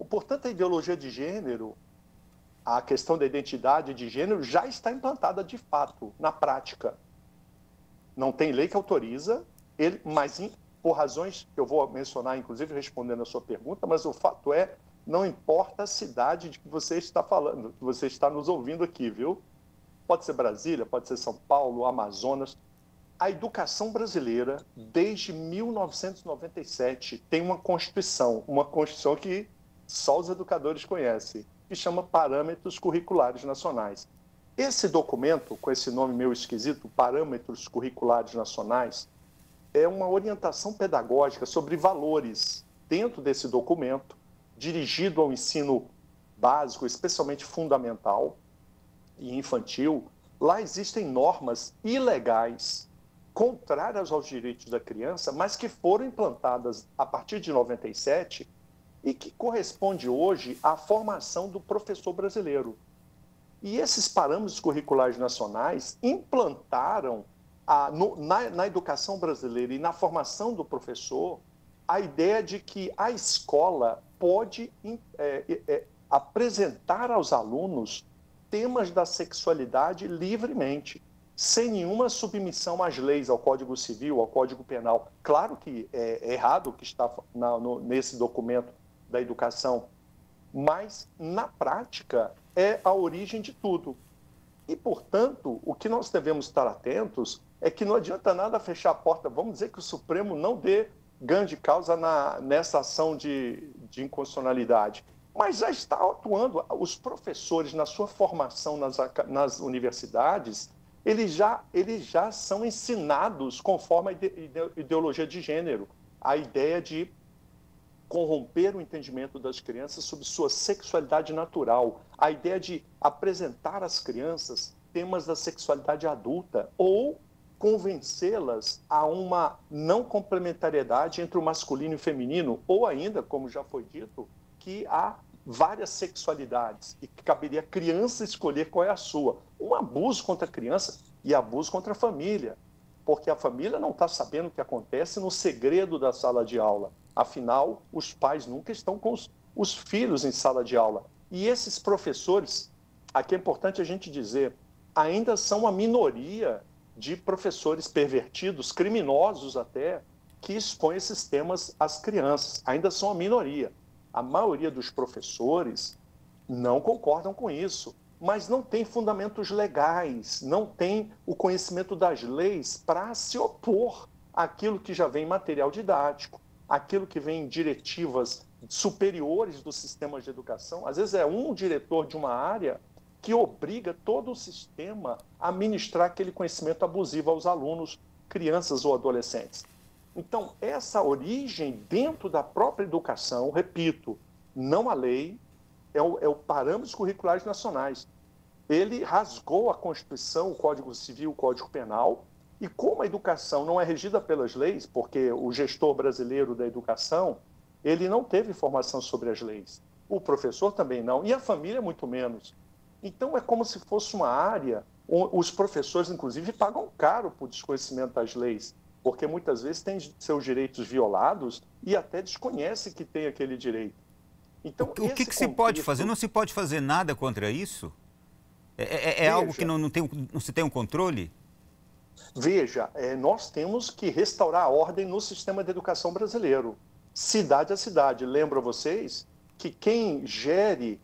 Portanto, a ideologia de gênero, a questão da identidade de gênero já está implantada de fato, na prática. Não tem lei que autoriza, mas por razões que eu vou mencionar, inclusive respondendo a sua pergunta, mas o fato é, não importa a cidade de que você está falando, que você está nos ouvindo aqui, viu? Pode ser Brasília, pode ser São Paulo, Amazonas. A educação brasileira, desde 1997, tem uma Constituição que só os educadores conhecem, que chama Parâmetros Curriculares Nacionais. Esse documento, com esse nome meio esquisito, Parâmetros Curriculares Nacionais, é uma orientação pedagógica sobre valores dentro desse documento, dirigido ao ensino básico, especialmente fundamental e infantil. Lá existem normas ilegais, contrárias aos direitos da criança, mas que foram implantadas a partir de 97 e que corresponde hoje à formação do professor brasileiro. E esses parâmetros curriculares nacionais implantaram na educação brasileira e na formação do professor a ideia de que a escola pode apresentar aos alunos temas da sexualidade livremente, sem nenhuma submissão às leis, ao Código Civil, ao Código Penal. Claro que é errado o que está nesse documento da educação, mas, na prática, é a origem de tudo. E, portanto, o que nós devemos estar atentos é que não adianta nada fechar a porta. Vamos dizer que o Supremo não dê ganho de causa nessa ação de inconstitucionalidade, mas já está atuando. Os professores, na sua formação nas universidades, eles já são ensinados conforme a ideologia de gênero, a ideia de corromper o entendimento das crianças sobre sua sexualidade natural, a ideia de apresentar às crianças temas da sexualidade adulta ou convencê-las a uma não complementariedade entre o masculino e o feminino, ou ainda, como já foi dito, que há várias sexualidades e que caberia a criança escolher qual é a sua. Um abuso contra a criança e abuso contra a família, porque a família não está sabendo o que acontece no segredo da sala de aula. Afinal, os pais nunca estão com os filhos em sala de aula. E esses professores, aqui é importante a gente dizer, ainda são uma minoria de professores pervertidos, criminosos até, que expõem esses temas às crianças. Ainda são a minoria. A maioria dos professores não concordam com isso, mas não tem fundamentos legais, não tem o conhecimento das leis para se opor àquilo que já vem em material didático, aquilo que vem em diretivas superiores do sistema de educação. Às vezes é um diretor de uma área que obriga todo o sistema a ministrar aquele conhecimento abusivo aos alunos, crianças ou adolescentes. Então, essa origem dentro da própria educação, repito, não a lei, é o parâmetros curriculares nacionais. Ele rasgou a Constituição, o Código Civil, o Código Penal, e como a educação não é regida pelas leis, porque o gestor brasileiro da educação, ele não teve informação sobre as leis. O professor também não, e a família muito menos. Então, é como se fosse uma área, os professores, inclusive, pagam caro por desconhecimento das leis, porque muitas vezes têm seus direitos violados e até desconhecem que tem aquele direito. Então, o que se pode fazer? Não se pode fazer nada contra isso? É algo que não se tem um controle? Veja, nós temos que restaurar a ordem no sistema de educação brasileiro, cidade a cidade. Lembro a vocês que quem gere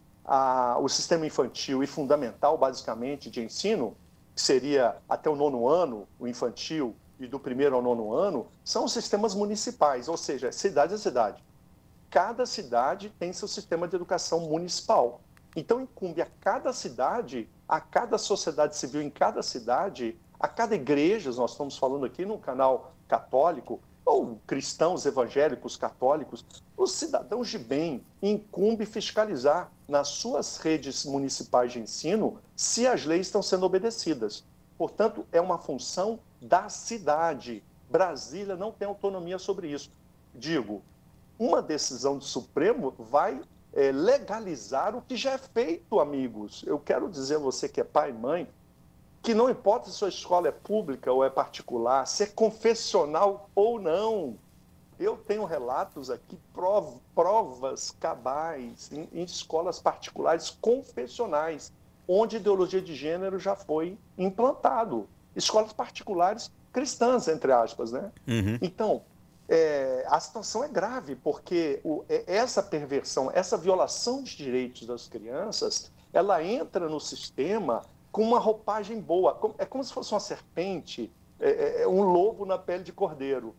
o sistema infantil e fundamental, basicamente, de ensino, que seria até o 9º ano, o infantil, e do 1º ao 9º ano, são os sistemas municipais, ou seja, cidade a cidade. Cada cidade tem seu sistema de educação municipal. Então, incumbe a cada cidade, a cada sociedade civil em cada cidade, a cada igreja, nós estamos falando aqui num canal católico, ou cristãos, evangélicos, católicos, os cidadãos de bem, incumbe fiscalizar nas suas redes municipais de ensino se as leis estão sendo obedecidas. Portanto, é uma função da cidade. Brasília não tem autonomia sobre isso. Digo, uma decisão do Supremo vai legalizar o que já é feito, amigos. Eu quero dizer a você que é pai e mãe, que não importa se sua escola é pública ou é particular, se é confessional ou não. Eu tenho relatos aqui, provas cabais em escolas particulares confessionais, onde a ideologia de gênero já foi implantado. Escolas particulares cristãs, entre aspas, né? Uhum. Então, a situação é grave, porque essa perversão, essa violação de direitos das crianças, ela entra no sistema com uma roupagem boa. É como se fosse uma serpente, um lobo na pele de cordeiro.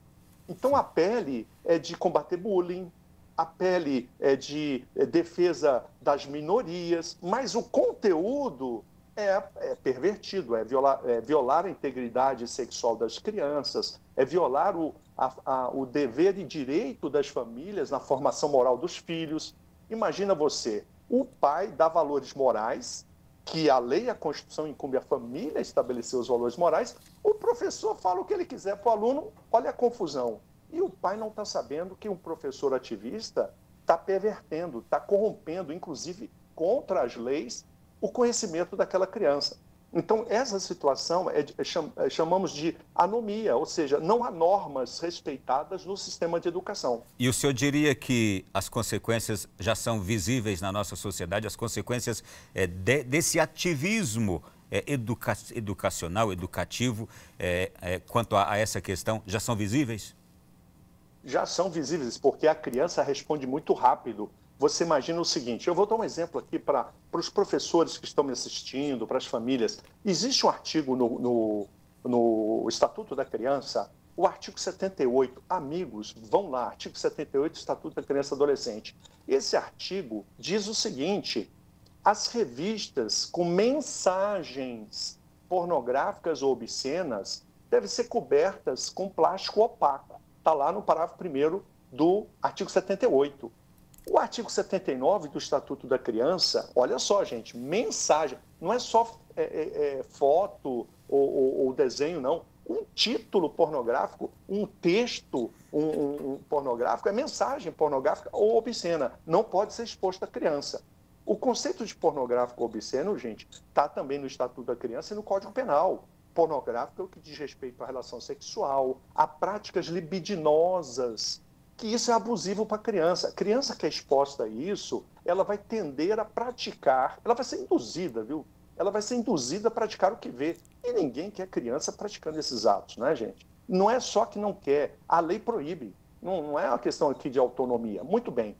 Então, a pele é de combater bullying, a pele é de defesa das minorias, mas o conteúdo é pervertido, é violar a integridade sexual das crianças, é violar o dever e direito das famílias na formação moral dos filhos. Imagina você, o pai dá valores morais, que a lei e a Constituição incumbe a família a estabelecer os valores morais, o professor fala o que ele quiser para o aluno, olha a confusão. E o pai não está sabendo que um professor ativista está pervertendo, está corrompendo, inclusive contra as leis, o conhecimento daquela criança. Então, essa situação chamamos de anomia, ou seja, não há normas respeitadas no sistema de educação. E o senhor diria que as consequências já são visíveis na nossa sociedade, as consequências desse ativismo educacional, educativo, quanto a essa questão, já são visíveis? Já são visíveis, porque a criança responde muito rápido. Você imagina o seguinte, eu vou dar um exemplo aqui para os professores que estão me assistindo, para as famílias. Existe um artigo no Estatuto da Criança, o artigo 78. Amigos, vão lá, artigo 78 do Estatuto da Criança e Adolescente. Esse artigo diz o seguinte, as revistas com mensagens pornográficas ou obscenas devem ser cobertas com plástico opaco. Está lá no parágrafo 1º do artigo 78. O artigo 79 do Estatuto da Criança, olha só, gente, mensagem, não é só foto ou desenho, não. Um título pornográfico, um texto pornográfico, é mensagem pornográfica ou obscena, não pode ser exposto à criança. O conceito de pornográfico ou obsceno, gente, está também no Estatuto da Criança e no Código Penal. Pornográfico é o que diz respeito à relação sexual, a práticas libidinosas, que isso é abusivo para a criança. A criança que é exposta a isso, ela vai tender a praticar, ela vai ser induzida, viu? Ela vai ser induzida a praticar o que vê. E ninguém quer criança praticando esses atos, né, gente? Não é só que não quer, a lei proíbe. Não é uma questão aqui de autonomia. Muito bem,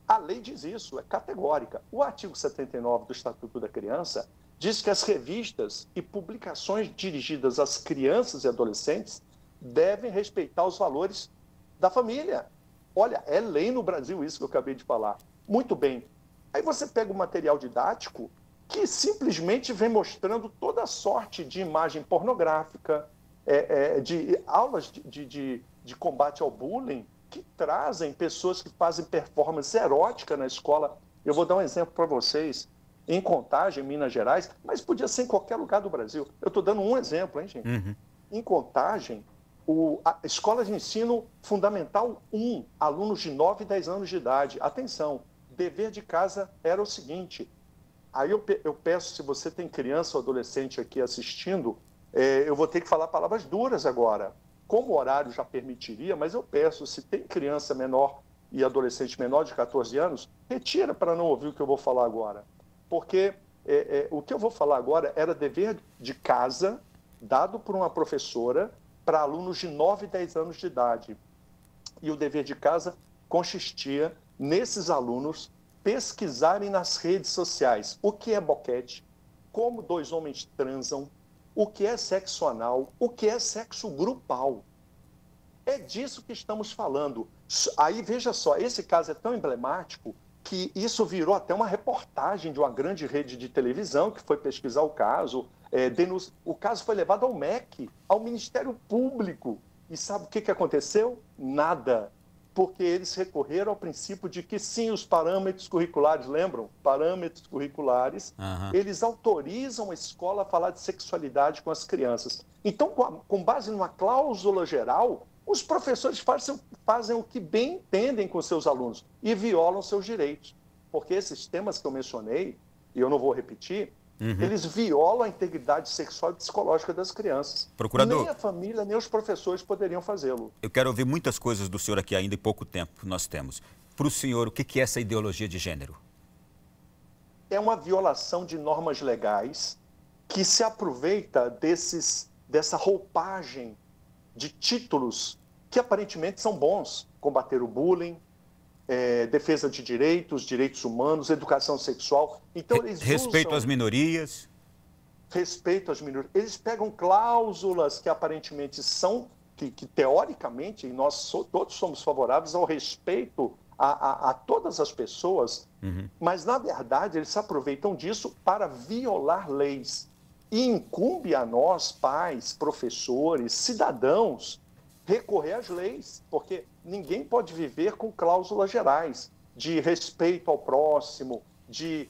a lei diz isso, é categórica. O artigo 79 do Estatuto da Criança diz que as revistas e publicações dirigidas às crianças e adolescentes devem respeitar os valores da família. Olha, é lei no Brasil isso que eu acabei de falar. Muito bem. Aí você pega o material didático que simplesmente vem mostrando toda sorte de imagem pornográfica, de aulas de combate ao bullying que trazem pessoas que fazem performance erótica na escola. Eu vou dar um exemplo para vocês. Em Contagem, Minas Gerais, mas podia ser em qualquer lugar do Brasil. Eu estou dando um exemplo, hein, gente? Uhum. Em Contagem, a Escola de Ensino Fundamental 1, alunos de 9 e 10 anos de idade. Atenção, dever de casa era o seguinte. Aí eu peço, se você tem criança ou adolescente aqui assistindo, eu vou ter que falar palavras duras agora. Como o horário já permitiria, mas eu peço, se tem criança menor e adolescente menor de 14 anos, retira para não ouvir o que eu vou falar agora. Porque o que eu vou falar agora era dever de casa dado por uma professora para alunos de 9 e 10 anos de idade. E o dever de casa consistia nesses alunos pesquisarem nas redes sociais o que é boquete, como 2 homens transam, o que é sexo anal, o que é sexo grupal. É disso que estamos falando. Aí, veja só, esse caso é tão emblemático que isso virou até uma reportagem de uma grande rede de televisão que foi pesquisar o caso. O caso foi levado ao MEC, ao Ministério Público. E sabe o que aconteceu? Nada. Porque eles recorreram ao princípio de que, sim, os parâmetros curriculares, lembram? Parâmetros curriculares, eles autorizam a escola a falar de sexualidade com as crianças. Então, com base numa cláusula geral, os professores fazem o que bem entendem com seus alunos e violam seus direitos. Porque esses temas que eu mencionei, e eu não vou repetir, eles violam a integridade sexual e psicológica das crianças. Procurador, nem a família, nem os professores poderiam fazê-lo. Eu quero ouvir muitas coisas do senhor aqui ainda, e pouco tempo nós temos. Para o senhor, o que é essa ideologia de gênero? É uma violação de normas legais que se aproveita dessa roupagem de títulos que aparentemente são bons. Combater o bullying, defesa de direitos humanos, educação sexual. Então, eles respeito às minorias. Respeito às minorias. Eles pegam cláusulas que aparentemente são, que teoricamente, e nós todos somos favoráveis ao respeito a todas as pessoas, mas, na verdade, eles se aproveitam disso para violar leis. E incumbe a nós, pais, professores, cidadãos, recorrer às leis, porque ninguém pode viver com cláusulas gerais de respeito ao próximo, de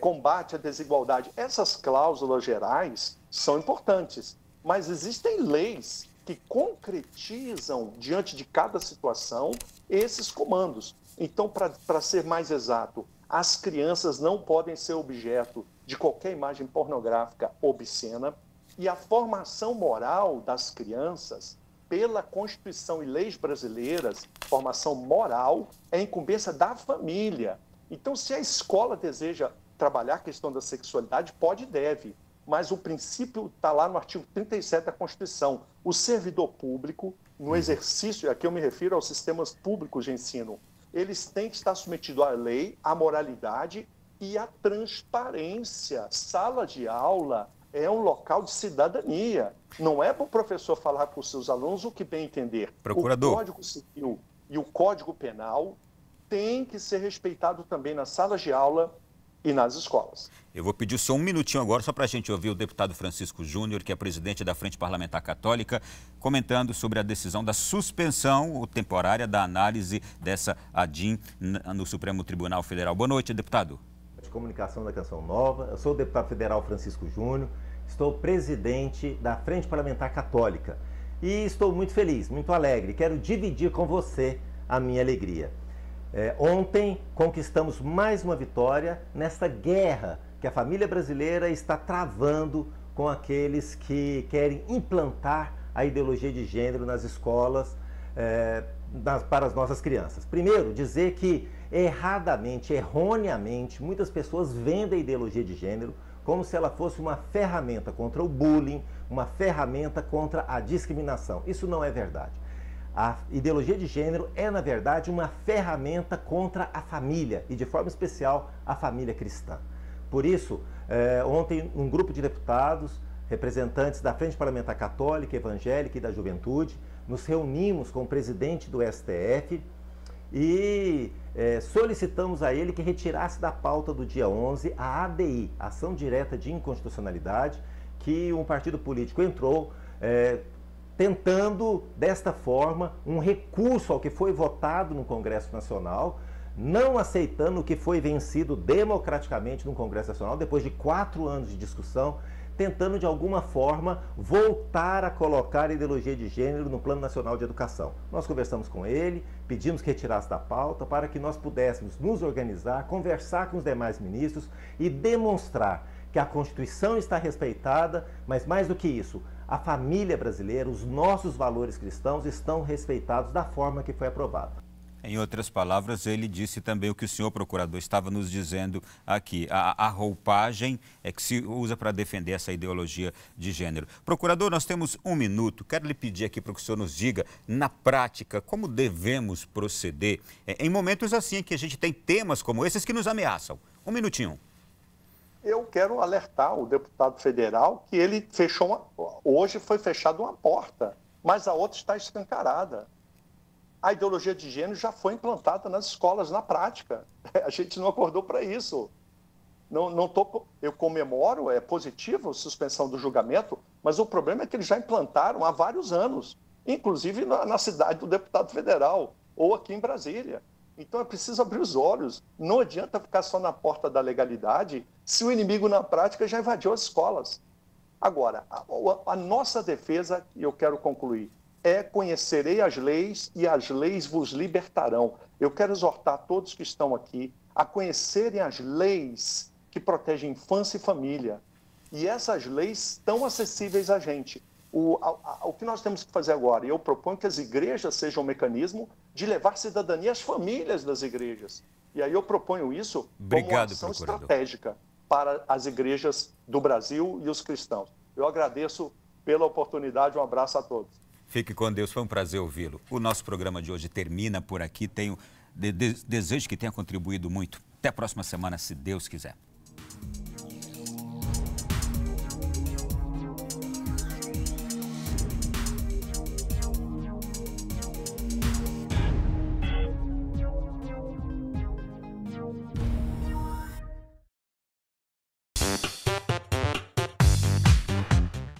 combate à desigualdade. Essas cláusulas gerais são importantes, mas existem leis que concretizam, diante de cada situação, esses comandos. Então, para ser mais exato, as crianças não podem ser objeto de qualquer imagem pornográfica obscena, e a formação moral das crianças, pela Constituição e leis brasileiras, formação moral é incumbência da família. Então, se a escola deseja trabalhar a questão da sexualidade, pode e deve, mas o princípio está lá no artigo 37 da Constituição. O servidor público, no exercício, aqui eu me refiro aos sistemas públicos de ensino, eles têm que estar submetidos à lei, à moralidade e à transparência. Sala de aula é um local de cidadania. Não é para o professor falar com os seus alunos o que bem entender. Procurador. O Código Civil e o Código Penal têm que ser respeitados também nas salas de aula e nas escolas. Eu vou pedir só um minutinho agora, só para a gente ouvir o deputado Francisco Júnior, que é presidente da Frente Parlamentar Católica, comentando sobre a decisão da suspensão temporária da análise dessa ADIM no Supremo Tribunal Federal. Boa noite, deputado. De Comunicação da Canção Nova, eu sou o deputado federal Francisco Júnior, estou presidente da Frente Parlamentar Católica e estou muito feliz, muito alegre, quero dividir com você a minha alegria. Ontem conquistamos mais uma vitória nesta guerra que a família brasileira está travando com aqueles que querem implantar a ideologia de gênero nas escolas para as nossas crianças. Primeiro, dizer que erradamente, erroneamente, muitas pessoas vendem a ideologia de gênero como se ela fosse uma ferramenta contra o bullying, uma ferramenta contra a discriminação. Isso não é verdade. A ideologia de gênero é, na verdade, uma ferramenta contra a família e, de forma especial, a família cristã. Por isso, ontem, um grupo de deputados, representantes da Frente Parlamentar Católica, Evangélica e da Juventude, nos reunimos com o presidente do STF e solicitamos a ele que retirasse da pauta do dia 11 a ADI, Ação Direta de Inconstitucionalidade, que um partido político entrou tentando, desta forma, um recurso ao que foi votado no Congresso Nacional, não aceitando o que foi vencido democraticamente no Congresso Nacional, depois de 4 anos de discussão, tentando de alguma forma voltar a colocar a ideologia de gênero no Plano Nacional de Educação. Nós conversamos com ele, pedimos que retirasse da pauta para que nós pudéssemos nos organizar, conversar com os demais ministros e demonstrar que a Constituição está respeitada, mas mais do que isso, a família brasileira, os nossos valores cristãos estão respeitados da forma que foi aprovada. Em outras palavras, ele disse também o que o senhor procurador estava nos dizendo aqui. A roupagem é que se usa para defender essa ideologia de gênero. Procurador, nós temos 1 minuto. Quero lhe pedir aqui para que o senhor nos diga, na prática, como devemos proceder em momentos assim que a gente tem temas como esses que nos ameaçam. 1 minutinho. Eu quero alertar o deputado federal que ele fechou hoje foi fechada uma porta, mas a outra está escancarada. A ideologia de gênero já foi implantada nas escolas, na prática. A gente não acordou para isso. Eu comemoro, é positivo a suspensão do julgamento, mas o problema é que eles já implantaram há vários anos, inclusive na cidade do deputado federal, ou aqui em Brasília. Então é preciso abrir os olhos. Não adianta ficar só na porta da legalidade se o inimigo na prática já invadiu as escolas. Agora, a nossa defesa, e eu quero concluir, é conhecerei as leis e as leis vos libertarão. Eu quero exortar todos que estão aqui a conhecerem as leis que protegem infância e família. E essas leis estão acessíveis a gente. O que nós temos que fazer agora? Eu proponho que as igrejas sejam um mecanismo de levar cidadania às famílias das igrejas. E aí eu proponho isso como uma ação estratégica para as igrejas do Brasil e os cristãos. Eu agradeço pela oportunidade, um abraço a todos. Fique com Deus, foi um prazer ouvi-lo. O nosso programa de hoje termina por aqui. Tenho desejo que tenha contribuído muito. Até a próxima semana, se Deus quiser.